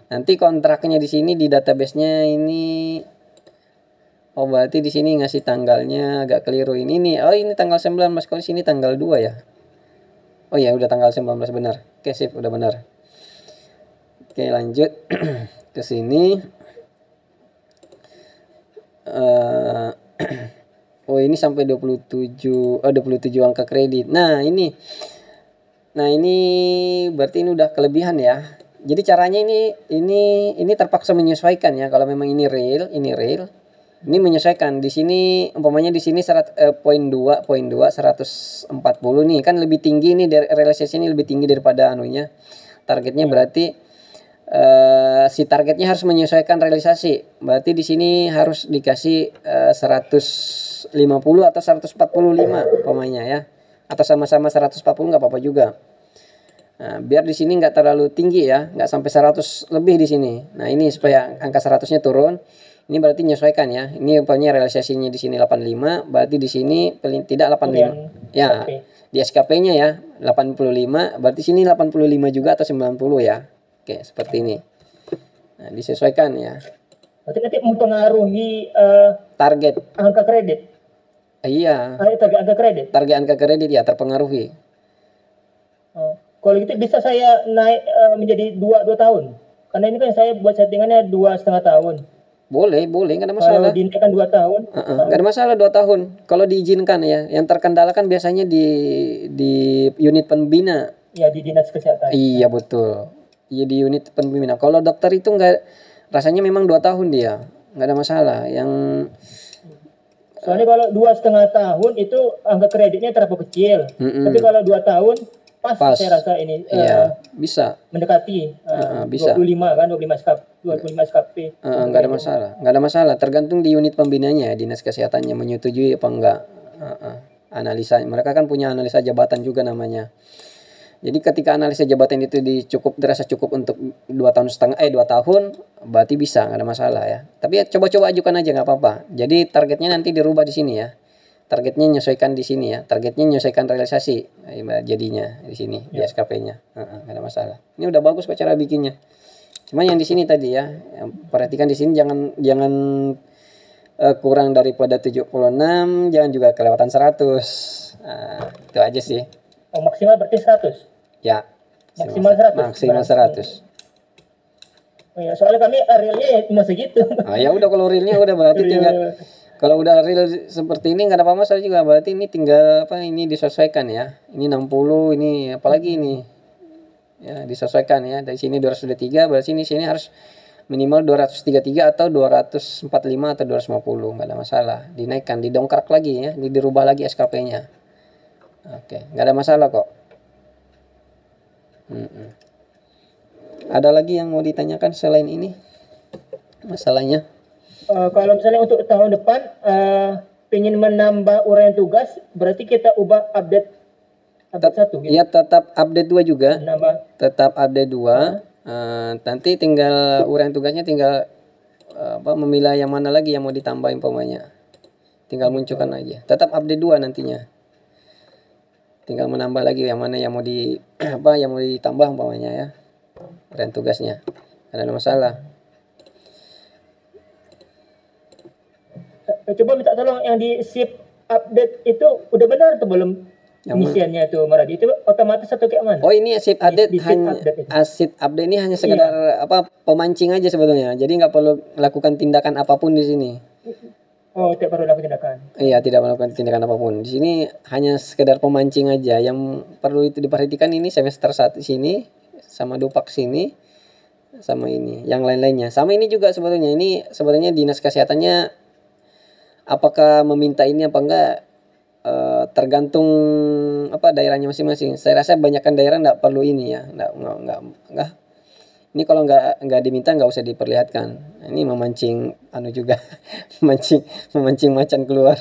Nanti kontraknya di sini di database-nya ini. Oh, berarti di sini ngasih tanggalnya agak keliru ini nih. Oh, ini tanggal 19, kalau di sini tanggal 2 ya. Oh ya, udah tanggal 19 benar. Oke, sip, udah benar. Oke, lanjut ke sini. Oh, ini sampai 27 angka kredit. Nah, ini berarti ini udah kelebihan ya. Jadi caranya ini terpaksa menyesuaikan ya. Kalau memang ini real. Ini menyesuaikan di sini umpamanya di sini poin 2 140 nih kan lebih tinggi nih, dari realisasi ini lebih tinggi daripada anunya targetnya. Berarti si targetnya harus menyesuaikan realisasi. Berarti di sini harus dikasih 150 atau 145 umpamanya ya, atau sama-sama 140 nggak apa-apa juga. Nah, biar di sini nggak terlalu tinggi ya, nggak sampai 100 lebih di sini. Nah, ini supaya angka 100-nya turun. Ini berarti menyesuaikan ya. Ini umpamanya realisasinya di sini 85, berarti di sini paling tidak 85. Ya, di SKP-nya ya 85, berarti sini 85 juga atau 90 ya. Oke, seperti ini. Nah, disesuaikan ya. Berarti nanti mempengaruhi target. angka kredit. Iya, target angka kredit. target angka kredit ya terpengaruhi. Kalau gitu bisa saya naik menjadi 2 tahun. Karena ini kan saya buat settingannya 2,5 tahun. Boleh, nggak ada Kalau masalah. dinaikkan 2 tahun, Nggak ada masalah 2 tahun. Kalau diizinkan ya, yang terkendala kan biasanya di unit pembina. ya di dinas kesehatan. Iya betul. Iya di unit pembina. Kalau dokter itu nggak, rasanya memang 2 tahun dia, nggak ada masalah. Yang Soalnya kalau 2,5 tahun itu angka kreditnya terlalu kecil. Tapi kalau 2 tahun pas saya rasa ini iya bisa. mendekati Bisa. 25 kan 25 SKP. Nggak ada masalah, nggak ada masalah. Tergantung di unit pembinanya, dinas kesehatannya menyetujui apa enggak. Analisa, mereka kan punya analisa jabatan juga namanya. Jadi ketika analisa jabatan itu dirasa cukup untuk 2 tahun, 2 tahun, berarti bisa, nggak ada masalah ya. Tapi ya coba-coba ajukan aja nggak apa-apa. Jadi targetnya nanti dirubah di sini ya. Targetnya menyesuaikan di sini ya. Targetnya menyesuaikan realisasi jadinya di sini di SKP-nya. Nggak ada masalah. Ini udah bagus kok cara bikinnya. Cuma yang di sini tadi ya, perhatikan di sini jangan kurang daripada 76, jangan juga kelewatan 100. Itu aja sih. Oh, maksimal berarti 100. Ya. Maksimal 100. Maksimal 100. Oh ya, soalnya kami realnya ya cuma segitu. Ya udah, kalau realnya udah berarti tinggal, kalau udah real seperti ini nggak ada apa-apa masalah juga, berarti ini tinggal ini disesuaikan ya. Ini 60, ini apalagi ini. Ya, disesuaikan ya. Dari sini 203, berarti sini harus minimal 233 atau 245 atau 250, nggak ada masalah. Dinaikkan, didongkrak lagi ya, dirubah lagi SKP-nya. Oke, nggak ada masalah kok. Ada lagi yang mau ditanyakan selain ini masalahnya? Kalau misalnya untuk tahun depan ingin menambah uraian tugas, berarti kita ubah update 1 gitu. Ya tetap update 2 juga. Tetap update 2. Nanti tinggal uraian tugasnya, tinggal memilah yang mana lagi yang mau ditambah umpamanya. Tinggal munculkan aja. Tetap update 2 nantinya. Tinggal menambah lagi yang mana yang mau yang mau ditambah umpamanya ya. Uraian tugasnya. Tidak ada masalah. Coba minta tolong yang di shift update itu udah benar atau belum? Misiannya itu Maradi itu otomatis atau kayak mana? Oh, ini shift update shift update ini hanya sekedar pemancing aja sebetulnya. Jadi nggak perlu lakukan tindakan apapun di sini. Oh, tidak perlu lakukan tindakan. Iya, tidak melakukan tindakan apapun. Di sini hanya sekedar pemancing aja. Yang perlu itu diperhatikan ini semester 1 sini, sama Dupak sini, sama ini. Yang lain-lainnya. Sama ini juga sebetulnya. Ini sebetulnya dinas kesehatannya apakah meminta ini apa enggak, tergantung daerahnya masing-masing. Saya rasa banyakkan daerah enggak perlu ini ya. Enggak. Ini kalau nggak diminta nggak usah diperlihatkan. Ini memancing juga, memancing macan keluar.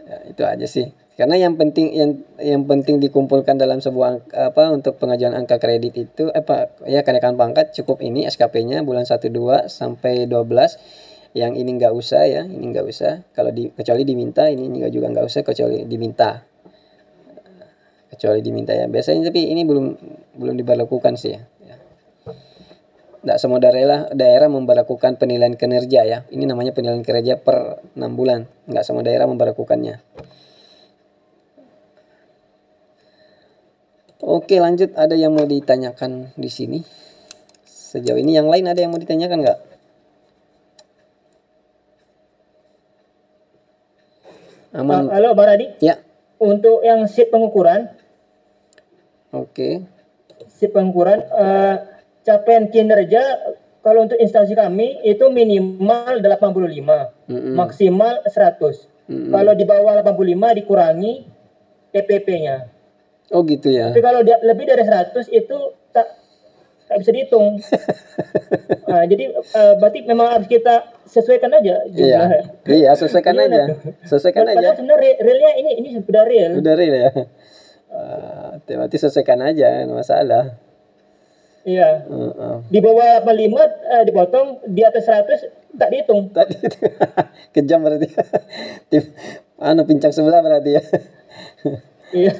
Ya, itu aja sih. Karena yang penting dikumpulkan dalam sebuah untuk pengajuan angka kredit itu kenaikan pangkat cukup ini SKP-nya bulan 1, 2 sampai 12. Yang ini nggak usah ya, ini nggak usah. Kecuali diminta, ini juga nggak usah kecuali diminta. Ya biasanya, tapi ini belum diberlakukan sih ya. Nggak semua daerah memberlakukan penilaian kinerja ya. Ini namanya penilaian kinerja per 6 bulan. Nggak semua daerah memberlakukannya. Oke, lanjut. Ada yang mau ditanyakan di sini? Sejauh ini yang lain ada yang mau ditanyakan nggak? Aman. Halo Bang Radi. Ya. Untuk yang shift pengukuran. Oke. Shift pengukuran capaian kinerja kalau untuk instansi kami itu minimal 85, maksimal 100. Kalau di bawah 85 dikurangi TPP-nya. Oh gitu ya. Tapi kalau lebih dari 100 itu tak bisa dihitung. Jadi berarti memang harus kita sesuaikan aja jumlahnya. Iya, sesuaikan aja. Padahal sebenarnya realnya ini sudah real. Sudah real ya. Berarti sesuaikan aja, masalah. Iya. Di bawah 85 dipotong, di atas 100 tak dihitung. Kejam berarti. Pincang sebelah berarti ya. Iya.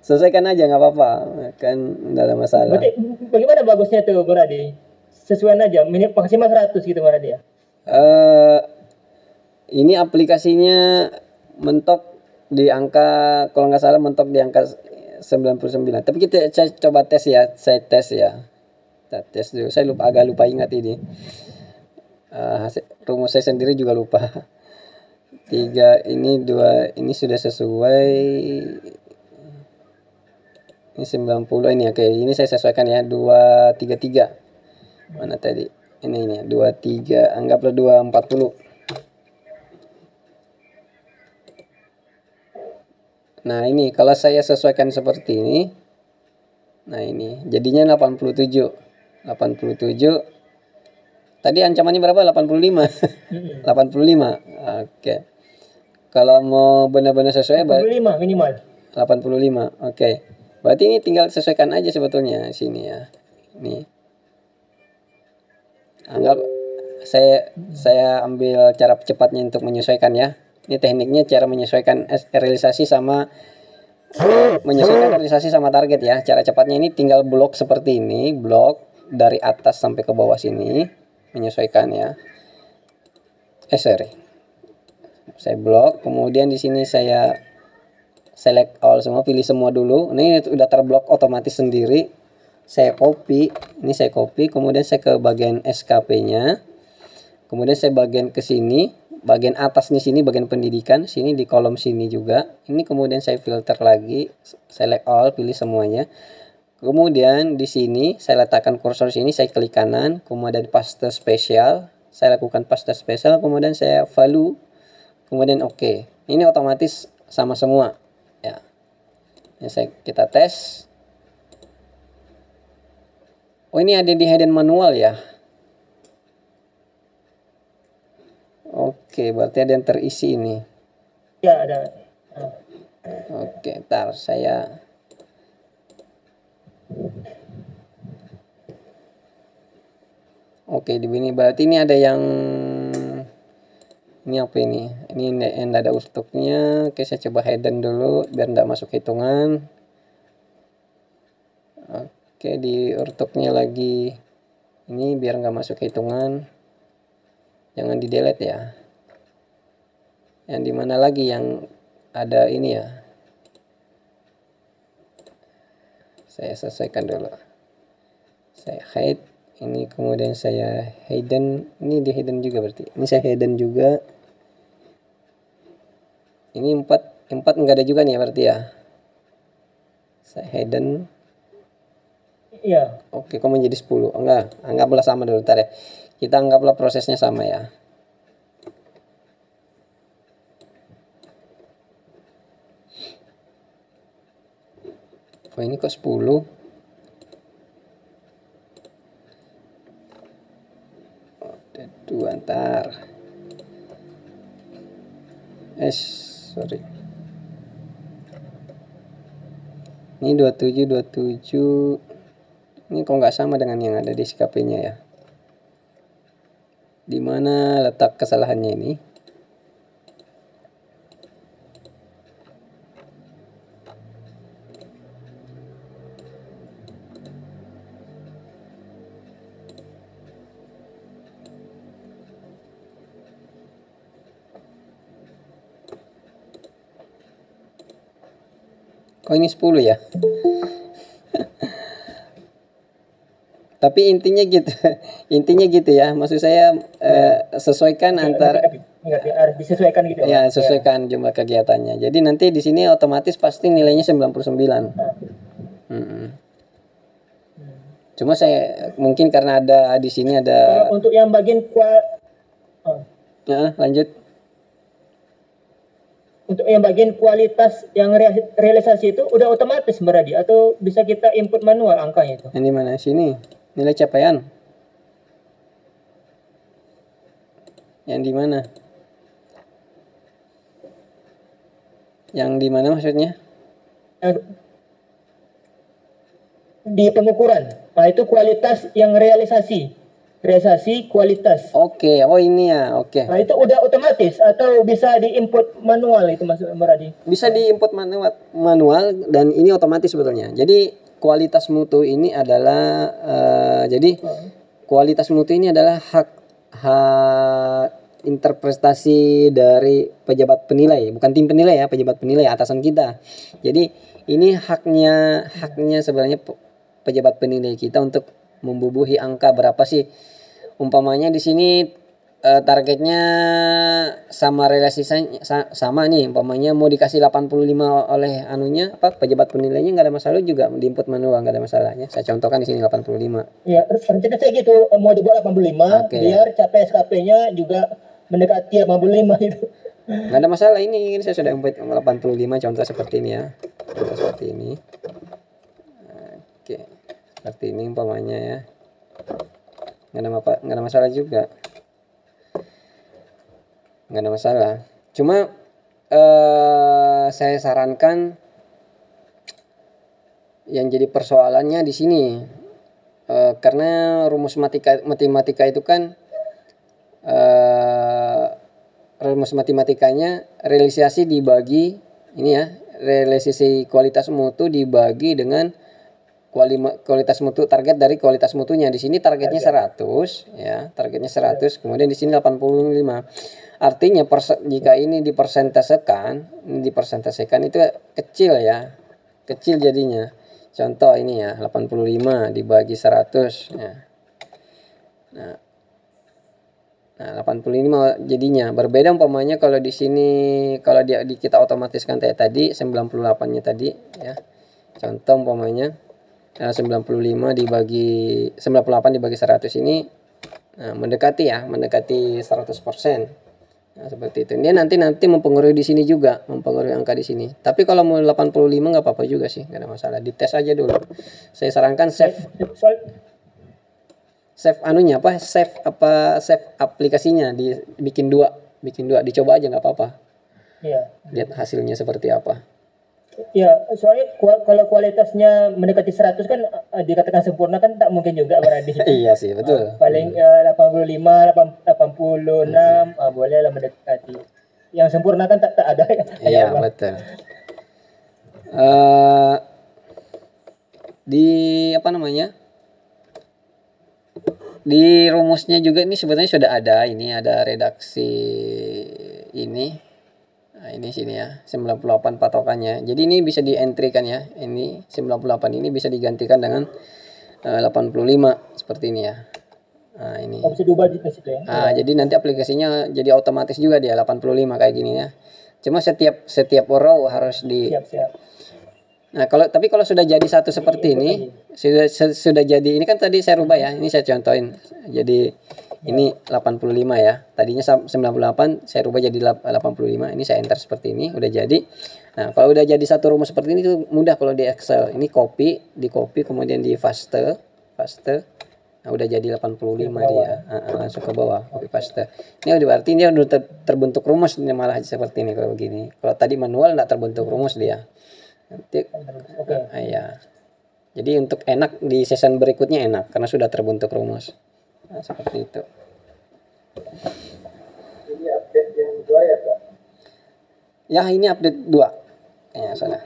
Selesaikan aja nggak apa-apa, kan nggak ada masalah. Berarti bagaimana bagusnya tuh Berarti? Sesuaikan aja, maksimal 100 gitu Berarti ya. Ini aplikasinya mentok di angka, kalau nggak salah mentok di angka 99. Tapi kita coba tes ya, saya tes ya. Kita tes dulu. Saya agak lupa ingat ini. Rumus saya sendiri juga lupa. 3 ini 2 ini sudah sesuai. Ini 90 ini oke. Ini saya sesuaikan ya 233. Mana tadi? Ini 23, anggaplah 240. Nah, ini kalau saya sesuaikan seperti ini. Nah, ini jadinya 87. 87. Tadi ancamannya berapa? 85. 85. Oke. Kalau mau benar-benar sesuai 85 minimal. 85. Oke. Berarti ini tinggal sesuaikan aja sebetulnya sini ya. Ini. Anggap saya ambil cara cepatnya untuk menyesuaikan ya. Ini tekniknya cara menyesuaikan realisasi sama target ya. Cara cepatnya ini tinggal blok seperti ini, blok dari atas sampai ke bawah sini, menyesuaikan ya. Sorry. Saya blok, kemudian di sini saya select all semua, pilih semua dulu. Ini udah terblok otomatis sendiri. Saya copy, kemudian saya ke bagian SKP-nya. Kemudian saya bagian ke sini, bagian atas nih sini bagian pendidikan, sini di kolom sini juga. Ini kemudian saya filter lagi, select all, pilih semuanya. Kemudian di sini saya letakkan kursor sini, saya klik kanan, kemudian paste spesial. Saya lakukan paste spesial, kemudian saya value, kemudian oke. Ini otomatis sama semua ya. Ini kita tes. Oh, ini ada di hidden manual ya. Oke, berarti ada yang terisi ini. Ya, ada. Oke, ntar saya Oke, di sini berarti ini ada yang ini apa ini? Ini yang ada untuknya. Oke, saya coba hidden dulu biar tidak masuk hitungan. Oke, di urtuknya lagi ini biar nggak masuk hitungan. Jangan di delete ya. Yang dimana lagi yang ada ini ya. Saya selesaikan dulu. Saya hide ini, kemudian saya hidden. Ini di hidden juga berarti. Ini saya hidden juga. Ini 4 enggak ada juga nih berarti ya. Saya hidden. Iya. Oke, kok menjadi 10? Enggak, anggaplah sama dulu ntar ya. Kita anggaplah prosesnya sama ya. Oh, ini kok 10? Ada 2 ntar. Sorry. Ini 27. Ini kok nggak sama dengan yang ada di SKP-nya ya. Di mana letak kesalahannya ini? Oh, ini 10 ya. Tapi intinya gitu. Intinya gitu ya. Maksud saya sesuaikan antara harus disesuaikan gitu ya, sesuaikan jumlah kegiatannya. Jadi nanti di sini otomatis pasti nilainya 99. Cuma saya mungkin karena ada di sini ada untuk yang bagian lanjut. Untuk yang bagian kualitas yang realisasi itu udah otomatis berarti, atau bisa kita input manual angkanya itu? Ini mana sini? Nilai capaian. Yang di mana? Yang di mana maksudnya? Di pengukuran. Nah, itu kualitas yang realisasi kualitas. Oke, oh ini ya, oke. Nah, itu udah otomatis atau bisa diinput manual itu Mas Maradi? Bisa diinput manual dan ini otomatis sebetulnya. Jadi kualitas mutu ini adalah kualitas mutu ini adalah hak interpretasi dari pejabat penilai, bukan tim penilai ya, pejabat penilai atasan kita. Jadi ini haknya sebenarnya pejabat penilai kita untuk membubuhi angka berapa sih. Umpamanya di sini targetnya sama relasinya sama nih, umpamanya mau dikasih 85 oleh anunya pejabat penilainya, nggak ada masalah juga di input manual, nggak ada masalahnya. Saya contohkan di sini 85. Iya, rencana saya gitu, mau dibuat 85 biar capai SKP-nya juga mendekati 85 itu. Nggak ada masalah, ini saya sudah input 85 contoh seperti ini ya. Contoh seperti ini. Oke. Seperti ini umpamanya ya. Nggak ada masalah juga. Nggak ada masalah, cuma saya sarankan yang jadi persoalannya di sini karena rumus matematika itu kan rumus matematikanya realisasi dibagi ini ya, realisasi kualitas mutu dibagi dengan kualitas mutu, target dari kualitas mutunya. Di sini targetnya 100 ya, targetnya 100, kemudian di sini 85. Artinya jika ini dipersentasekan itu kecil ya, kecil jadinya. Contoh ini ya, 85 dibagi 100 ya. Nah 85 jadinya. Berbeda umpamanya kalau di sini, kalau kita otomatiskan kayak tadi 98-nya tadi ya. Contoh umpamanya 98 dibagi 100 ini mendekati 100%. Nah, seperti itu. Dia nanti mempengaruhi di sini juga, mempengaruhi angka di sini. Tapi kalau mau 85 nggak apa-apa juga sih, nggak ada masalah. Dites aja dulu. Saya sarankan save aplikasinya, bikin dua, dicoba aja nggak apa-apa. Iya. Lihat hasilnya seperti apa. Ya, soalnya kalau kualitasnya mendekati 100 kan dikatakan sempurna kan tak mungkin juga berarti. Iya sih, betul. Paling 85, 86 boleh lah mendekati. Yang sempurna kan tak ada ya. Iya, betul. Di apa namanya? Di rumusnya juga ini sebetulnya sudah ada, ini ada redaksi ini. Nah, ini sini ya, 98 patokannya. Jadi ini bisa di-entry-kan ya. Ini 98 ini bisa digantikan dengan 85 seperti ini ya. Nah, ini. Bisa diubah di situ ya. Nah, jadi nanti aplikasinya jadi otomatis juga dia 85 kayak gini ya. Cuma setiap row harus di Siap. Nah, tapi kalau sudah jadi satu seperti ini, sudah jadi ini kan tadi saya rubah ya. Ini saya contohin. Jadi ini 85 ya. Tadinya 98, saya rubah jadi 85. Ini saya enter seperti ini, udah jadi. Nah, kalau udah jadi satu rumus seperti ini tuh mudah kalau di Excel. Ini di copy kemudian di paste. Nah, udah jadi 85 dia. Langsung ke bawah, copy paste. Ini berarti dia udah terbentuk rumus ini, malah seperti ini kalau begini. Kalau tadi manual enggak terbentuk rumus dia. Nanti ya. Jadi untuk enak di season berikutnya enak karena sudah terbentuk rumus. Nah, seperti itu. Ini update yang kedua ya Kak? Ya, ini update 2. Ya, sana.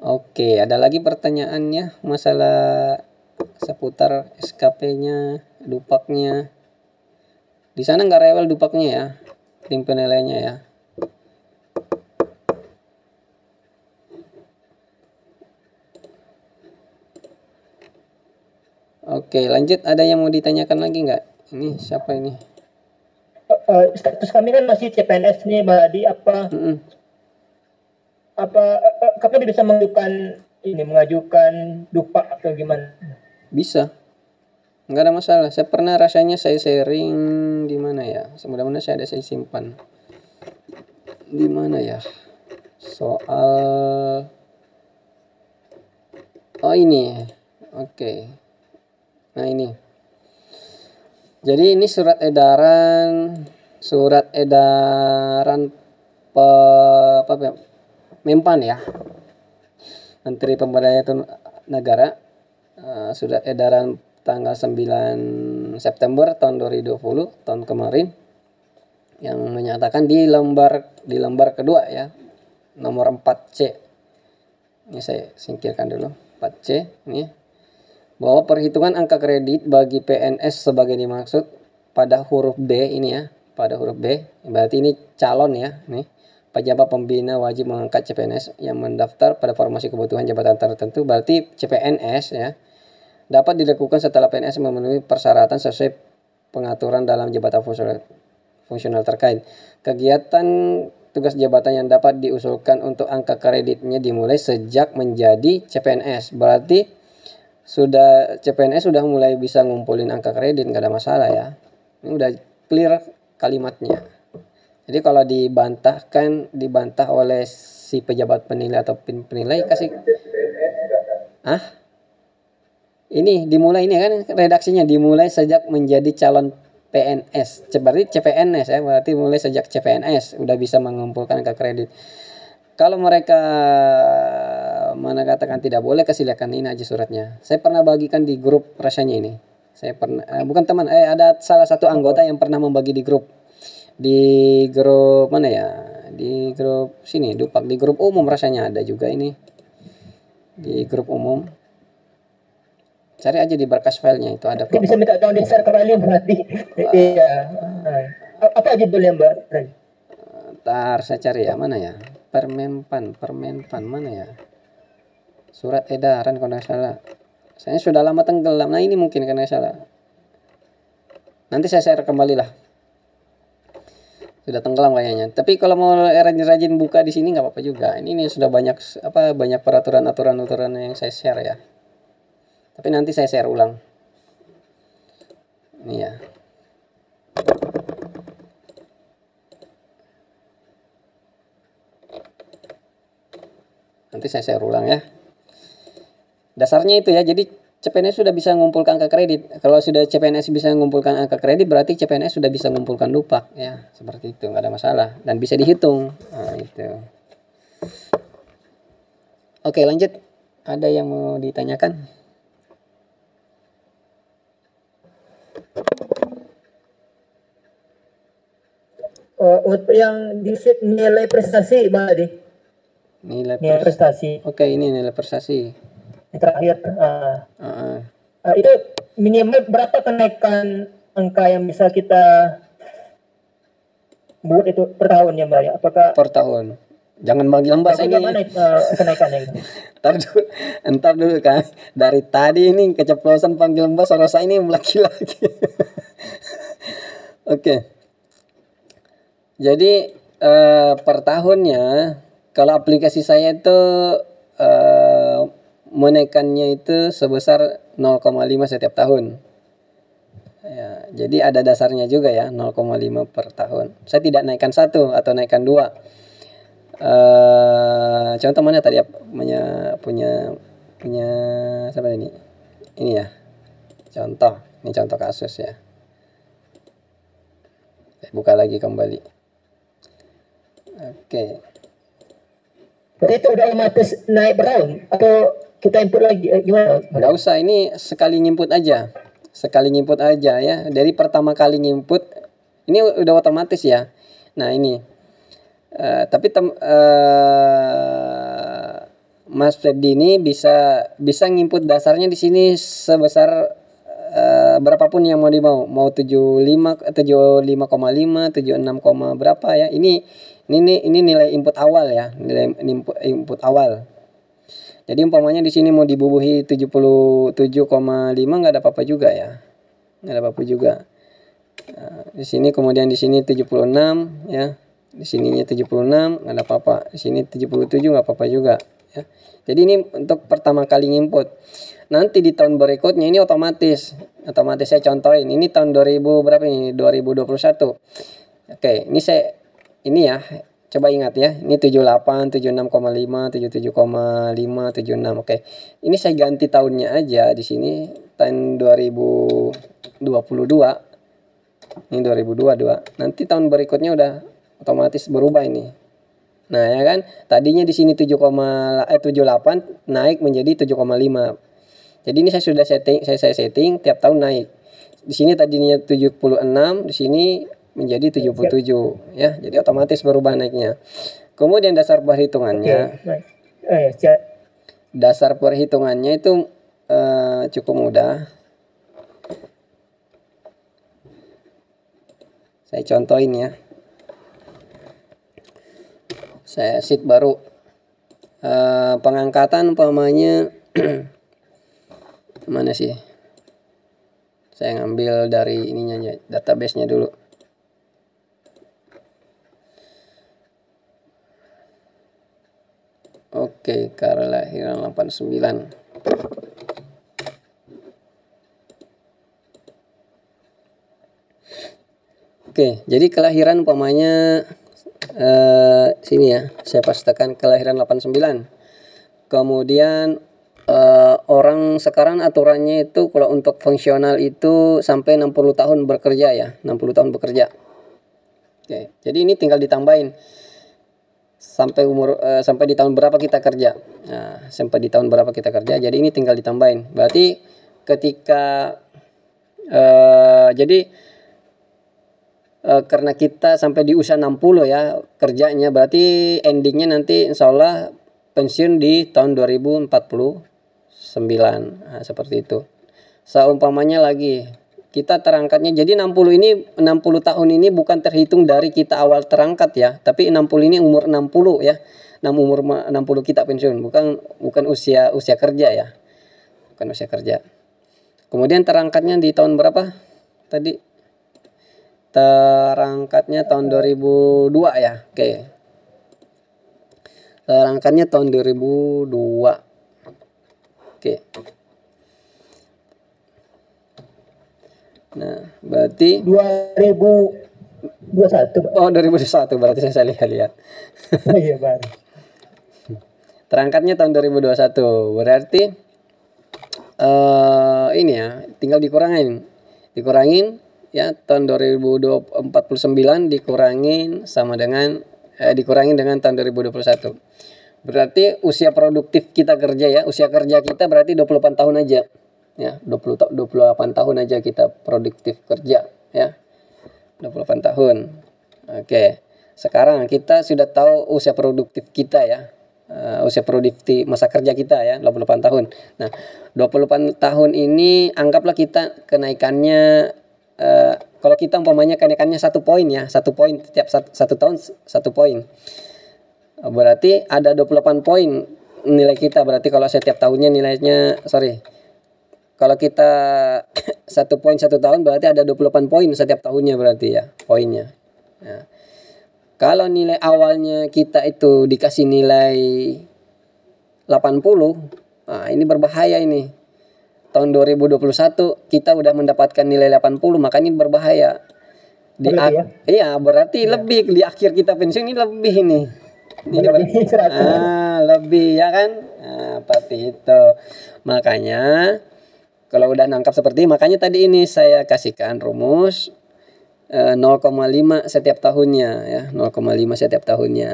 Oke, ada lagi pertanyaannya masalah seputar SKP-nya, dupaknya. Di sana nggak rewel dupaknya ya, tim penilainya ya. Oke, lanjut. Ada yang mau ditanyakan lagi nggak? Ini siapa ini? Status kami kan masih CPNS nih, Mbak Adi. Kapan bisa mengajukan dupak atau gimana? Bisa. Nggak ada masalah. Saya pernah rasanya saya sharing di mana ya? Mudah-mudahan saya simpan. Di mana ya? Soal ini. Oke. Nah, ini. Jadi ini surat edaran Mempan ya. Menteri Pemberdayaan Negara, surat edaran tanggal 9 September tahun 2020 tahun kemarin yang menyatakan di lembar kedua ya, nomor 4C. Ini saya singkirkan dulu. 4C ini, bahwa perhitungan angka kredit bagi PNS sebagai dimaksud pada huruf B ini ya, pada huruf B, berarti ini calon ya, nih pejabat pembina wajib mengangkat CPNS yang mendaftar pada formasi kebutuhan jabatan tertentu, berarti CPNS ya, dapat dilakukan setelah PNS memenuhi persyaratan sesuai pengaturan dalam jabatan fungsional terkait. Kegiatan tugas jabatan yang dapat diusulkan untuk angka kreditnya dimulai sejak menjadi CPNS. Berarti CPNS sudah mulai bisa ngumpulin angka kredit, nggak ada masalah ya. Ini udah clear kalimatnya. Jadi kalau dibantah oleh si pejabat penilai atau penilai kasih ini dimulai, ini kan redaksinya dimulai sejak menjadi calon PNS, berarti CPNS ya, berarti mulai sejak CPNS udah bisa mengumpulkan angka kredit. Kalau mereka katakan tidak boleh, silakan ini aja suratnya. Saya pernah bagikan di grup rasanya ini. Saya pernah bukan teman, ada salah satu anggota yang pernah membagi di grup mana ya? Di grup sini, Dupak, di grup umum rasanya ada juga ini. Di grup umum. Cari aja di berkas filenya itu ada. Bisa minta tolong di-share kembali berarti. Iya. Apa judulnya Mbak? Ntar saya cari ya, mana ya? Permenpan mana ya? Surat edaran kalau nggak salah. Saya sudah lama tenggelam. Nah ini mungkin karena salah. Nanti saya share kembali lah. Sudah tenggelam kayaknya. Tapi kalau mau rajin-rajin buka di sini nggak apa-apa juga. Ini sudah banyak peraturan yang saya share ya. Tapi nanti saya share ulang. Ini ya. Nanti saya share ulang ya. Dasarnya itu ya. Jadi CPNS sudah bisa mengumpulkan angka kredit. Kalau sudah CPNS bisa mengumpulkan angka kredit, berarti CPNS sudah bisa mengumpulkan Dupak ya. Seperti itu, nggak ada masalah dan bisa dihitung. Nah, itu. Oke, lanjut. Ada yang mau ditanyakan? Untuk yang di sheet nilai prestasi mana di? Nilai prestasi. Oke, ini nilai prestasi. Yang terakhir. Itu minimal berapa kenaikan angka yang bisa kita buat itu per tahun ya Mbak ya? Apakah per tahun? Jangan panggil Mbak ini. Bagaimana kenaikannya? Entar dulu kan. Dari tadi ini keceplosan panggil Mbak, suara saya ini laki-laki. Oke. Jadi per tahunnya kalau aplikasi saya itu menaikkannya itu sebesar 0,5 setiap tahun. Ya, jadi ada dasarnya juga ya, 0,5 per tahun. Saya tidak naikkan 1 atau naikkan 2. Contoh mana tadi punya siapa ini? Ini ya. Ini contoh kasus ya. Saya buka lagi kembali. Oke. Jadi itu udah otomatis naik bertahun atau kita input lagi gimana? Nggak usah, ini sekali nginput aja. Ya. Dari pertama kali nginput ini udah otomatis ya. Nah, ini. Tapi Mas Freddy ini bisa nginput dasarnya di sini sebesar berapapun yang mau mau 75,5, 76, berapa ya. Ini nilai input awal ya, nilai input awal. Jadi umpamanya di sini mau dibubuhi 77,5 nggak ada apa-apa juga ya. Nggak ada apa-apa juga. Di sini kemudian di sini 76 ya. Di sininya 76 nggak ada apa-apa. Di sini 77 nggak apa-apa juga ya. Jadi ini untuk pertama kali input. Nanti di tahun berikutnya ini otomatis saya contohin. Ini tahun 2000 berapa ini? 2021. Oke, ini ya. Coba ingat ya. Ini 78, 76,5, 77,5, 76. Oke. Ini saya ganti tahunnya aja di sini tahun 2022. Ini 2022. Nanti tahun berikutnya udah otomatis berubah ini. Nah, ya kan? Tadinya di sini 78 naik menjadi 7,5. Jadi ini saya sudah setting tiap tahun naik. Di sini tadinya 76, di sini menjadi 77 ya. Jadi otomatis berubah naiknya. Kemudian dasar perhitungannya. dasar perhitungannya itu cukup mudah. Saya contohin ya. Saya sheet baru. Pengangkatan umpamanya mana sih? Saya ngambil dari ininya aja, database-nya dulu. Oke, kelahiran 89. Oke, jadi kelahiran umpamanya sini ya, saya pastikan kelahiran 89. Kemudian orang sekarang aturannya itu kalau untuk fungsional itu sampai 60 tahun bekerja ya, 60 tahun bekerja. Oke, jadi ini tinggal ditambahin sampai umur sampai di tahun berapa kita kerja. Nah, sampai di tahun berapa kita kerja. Jadi ini tinggal ditambahin. Berarti ketika jadi karena kita sampai di usia 60 ya kerjanya, berarti endingnya nanti insya Allah pensiun di tahun 2049. Nah, seperti itu. Seumpamanya lagi kita terangkatnya, jadi 60 tahun ini bukan terhitung dari kita awal terangkat ya, tapi 60 ini umur 60 ya. Umur 60 kita pensiun, bukan usia kerja ya. Bukan usia kerja. Kemudian terangkatnya di tahun berapa? Tadi terangkatnya tahun 2002 ya. Oke. Terangkatnya tahun 2002. Oke. Nah, berarti 2021. Oh, 2021 berarti saya lihat. Oh iya, Bang. Terangkatnya tahun 2021. Berarti ini ya, tinggal dikurangin ya, tahun 2049 dikurangin sama dengan dikurangin dengan tahun 2021. Berarti usia produktif kita kerja ya, usia kerja kita berarti 28 tahun aja. Ya, 28 tahun aja kita produktif kerja ya. 28 tahun. Oke. Sekarang kita sudah tahu usia produktif kita ya. Usia produktif masa kerja kita ya, 28 tahun. Nah, 28 tahun ini anggaplah kita kenaikannya kalau kita umpamanya kenaikannya 1 poin ya, 1 poin setiap 1 tahun 1 poin. Berarti ada 28 poin nilai kita. Berarti kalau setiap tahunnya nilainya kalau kita 1 poin 1 tahun berarti ada 28 poin setiap tahunnya berarti ya poinnya. Nah, kalau nilai awalnya kita itu dikasih nilai 80, nah ini berbahaya ini. Tahun 2021 kita udah mendapatkan nilai 80, maka ini berbahaya. Iya, berarti lebih di akhir kita pensiun ini lebih ini. Ini lebih ya kan? Nah, seperti itu. Makanya kalau udah nangkap seperti ini, makanya tadi ini saya kasihkan rumus 0,5 setiap tahunnya ya, 0,5 setiap tahunnya.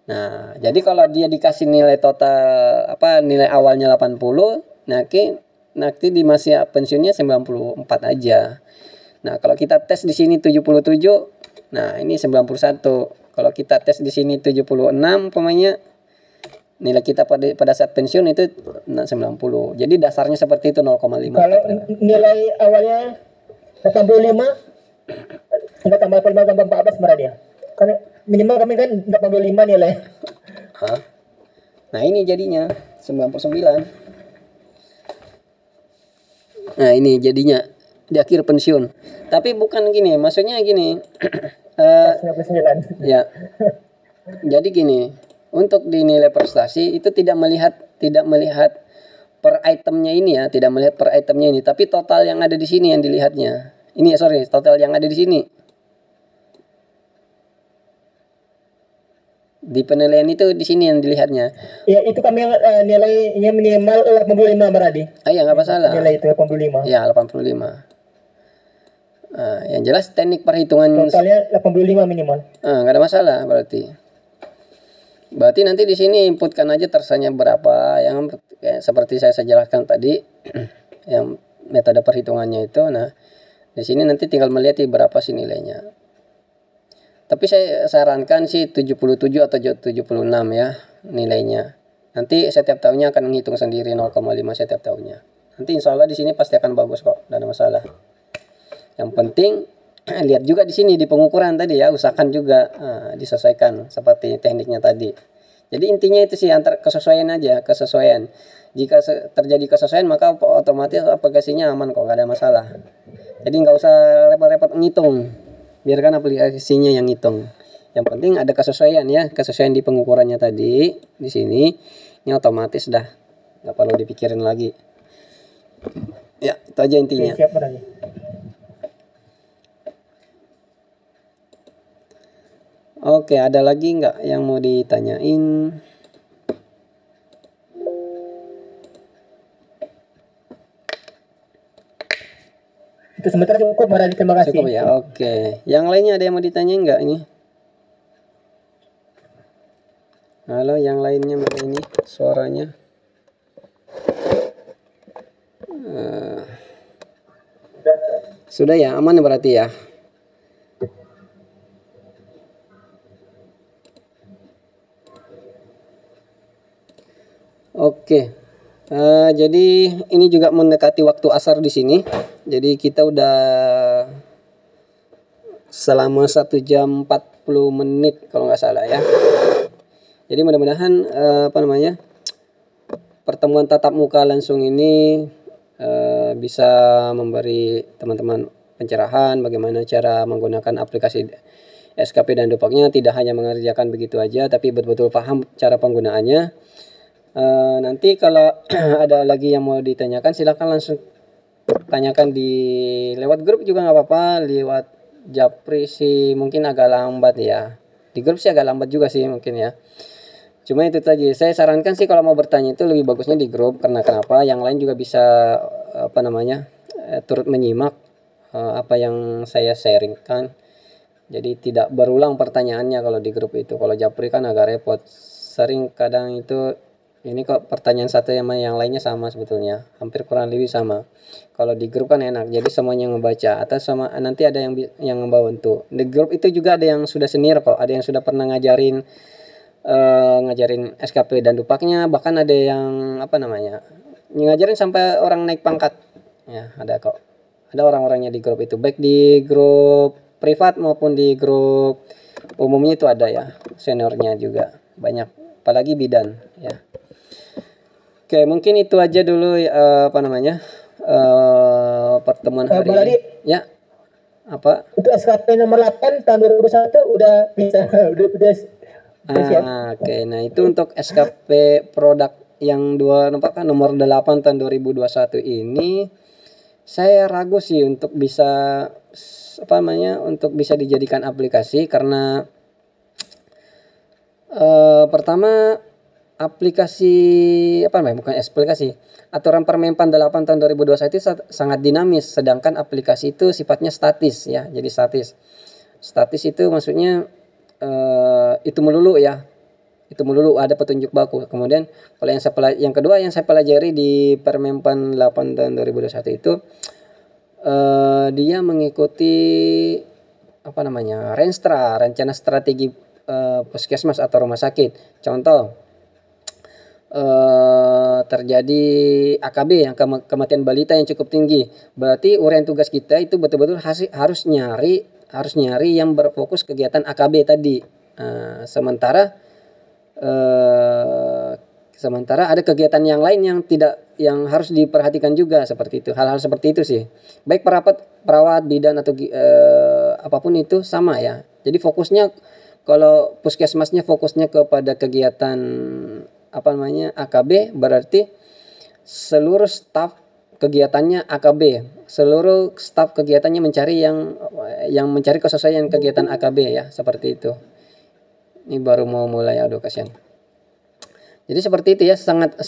Nah, jadi kalau dia dikasih nilai total nilai awalnya 80, nanti di masa pensiunnya 94 aja. Nah, kalau kita tes di sini 77, nah ini 91. Kalau kita tes di sini 76 pokoknya nilai kita pada saat pensiun itu 90. Jadi dasarnya seperti itu 0,5. Kalau nilai awalnya 85 kita tambah 14 merah dia. Karena minimal kami kan 85 nilai. Nah, ini jadinya 99. Nah, ini jadinya di akhir pensiun. Tapi bukan gini, maksudnya gini. 99. Ya. Jadi gini, untuk dinilai prestasi itu tidak melihat per itemnya ini ya, tidak melihat per itemnya ini, tapi total yang ada di sini yang dilihatnya. Ini total yang ada di sini. Di penilaian itu di sini yang dilihatnya. Ya, itu kami nilainya minimal 85 berarti. Iya, enggak masalah. Nilai itu 85. Ya, 85. Yang jelas teknik perhitungan totalnya 85 minimal. Enggak ada masalah berarti. Berarti nanti di sini inputkan aja tersanya berapa yang seperti saya jelaskan tadi yang metode perhitungannya itu. Nah, di sini nanti tinggal melihat berapa sih nilainya. Tapi saya sarankan sih 77 atau 76 ya nilainya. Nanti setiap tahunnya akan menghitung sendiri 0,5 setiap tahunnya. Nanti insya Allah di sini pasti akan bagus kok, tidak ada masalah. Yang penting lihat juga di sini di pengukuran tadi ya, usahakan juga disesuaikan seperti tekniknya tadi. Jadi intinya itu sih, antar kesesuaian aja, kesesuaian. Jika terjadi kesesuaian maka otomatis aplikasinya aman kok, gak ada masalah. Jadi nggak usah repot-repot ngitung, biarkan aplikasinya yang ngitung. Yang penting ada kesesuaian ya, kesesuaian di pengukurannya tadi di sini. Ini otomatis dah, nggak perlu dipikirin lagi. Ya itu aja intinya. Siap lagi. Oke, ada lagi nggak yang mau ditanyain? Itu sementara cukup, Maradi. Terima kasih. Cukup ya, oke. Yang lainnya ada yang mau ditanyain nggak ini? Halo, yang lainnya mana ini suaranya? Sudah ya, aman ya berarti ya. Oke, jadi ini juga mendekati waktu asar di sini. Jadi kita udah selama 1 jam 40 menit kalau nggak salah ya. Jadi mudah-mudahan pertemuan tatap muka langsung ini bisa memberi teman-teman pencerahan bagaimana cara menggunakan aplikasi SKP dan Dupaknya. Tidak hanya mengerjakan begitu aja, tapi betul-betul paham cara penggunaannya. Nanti kalau ada lagi yang mau ditanyakan silahkan langsung tanyakan di lewat grup juga nggak apa-apa. Lewat Japri sih mungkin agak lambat ya, di grup sih agak lambat juga sih mungkin ya. Cuma itu tadi, saya sarankan sih kalau mau bertanya itu lebih bagusnya di grup. Karena kenapa, yang lain juga bisa turut menyimak apa yang saya sharingkan. Jadi tidak berulang pertanyaannya kalau di grup itu. Kalau Japri kan agak repot, sering kadang itu ini kok pertanyaan satu sama yang lainnya sama, sebetulnya hampir kurang lebih sama. Kalau di grup kan enak, jadi semuanya membaca atau sama nanti ada yang membantu. Di grup itu juga ada yang sudah senior kok, ada yang sudah pernah ngajarin SKP dan Dupaknya, bahkan ada yang ngajarin sampai orang naik pangkat ya, ada kok. Ada orang-orangnya di grup itu, baik di grup privat maupun di grup umumnya itu ada ya, seniornya juga banyak, apalagi bidan ya. Oke, mungkin itu aja dulu pertemuan hari ini. Ya. Apa? Untuk SKP nomor 8 tahun 2021 udah bisa udah Oke, nah itu untuk SKP produk yang nomor 8 tahun 2021 ini saya ragu sih untuk bisa untuk bisa dijadikan aplikasi karena pertama aturan Permenpan 8 tahun 2021 itu sangat dinamis, sedangkan aplikasi itu sifatnya statis ya. Jadi statis itu maksudnya itu melulu ya, itu melulu ada petunjuk baku. Kemudian kalau yang kedua yang saya pelajari di Permenpan 8 tahun 2021 itu dia mengikuti Renstra, rencana strategi puskesmas atau rumah sakit. Contoh terjadi AKB yang kematian balita yang cukup tinggi, berarti uraian tugas kita itu betul-betul harus nyari yang berfokus kegiatan AKB tadi. Sementara ada kegiatan yang lain yang harus diperhatikan juga, seperti itu. Hal-hal seperti itu sih. Baik perawat, bidan atau apapun itu sama ya. Jadi fokusnya kalau puskesmasnya fokusnya kepada kegiatan AKB, berarti seluruh staf kegiatannya AKB, seluruh staf kegiatannya mencari yang mencari kesesuaian kegiatan AKB ya, seperti itu. Ini baru mau mulai, aduh kasihan. Jadi seperti itu ya, sangat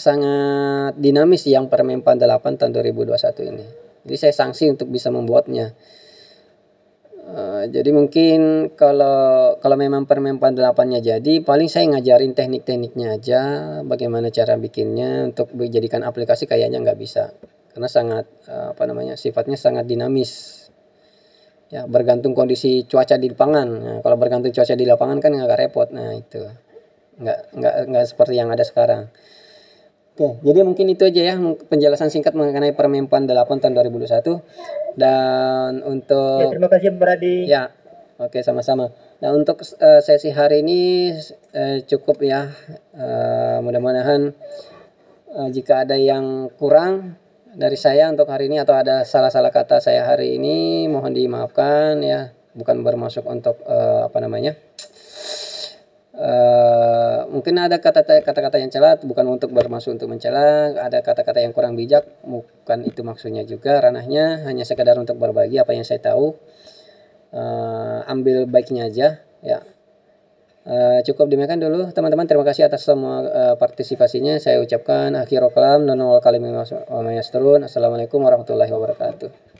dinamis yang Permenpan 8 tahun 2021 ini. Jadi saya sanksi untuk bisa membuatnya. Jadi mungkin kalau memang Permenpan 8-nya jadi, paling saya ngajarin teknik-tekniknya aja, bagaimana cara bikinnya. Untuk dijadikan aplikasi kayaknya nggak bisa, karena sangat sifatnya sangat dinamis ya, bergantung kondisi cuaca di lapangan. Nah, kalau bergantung cuaca di lapangan kan agak repot. Nah itu nggak seperti yang ada sekarang. Oke, jadi mungkin itu aja ya penjelasan singkat mengenai Permenpan 8 tahun 2021. Dan untuk terima kasih Beradi. Ya, oke, sama-sama. Nah, untuk sesi hari ini cukup ya. Mudah-mudahan jika ada yang kurang dari saya untuk hari ini atau ada salah-salah kata saya hari ini, mohon dimaafkan ya. Bukan bermaksud untuk mungkin ada kata-kata yang celat, bukan untuk bermaksud untuk mencela, ada kata-kata yang kurang bijak, bukan itu maksudnya juga. Ranahnya hanya sekedar untuk berbagi apa yang saya tahu, ambil baiknya aja ya. Cukup demikian dulu teman-teman, terima kasih atas semua partisipasinya. Saya ucapkan akhirul kalam, nonol kalim. Assalamualaikum warahmatullahi wabarakatuh.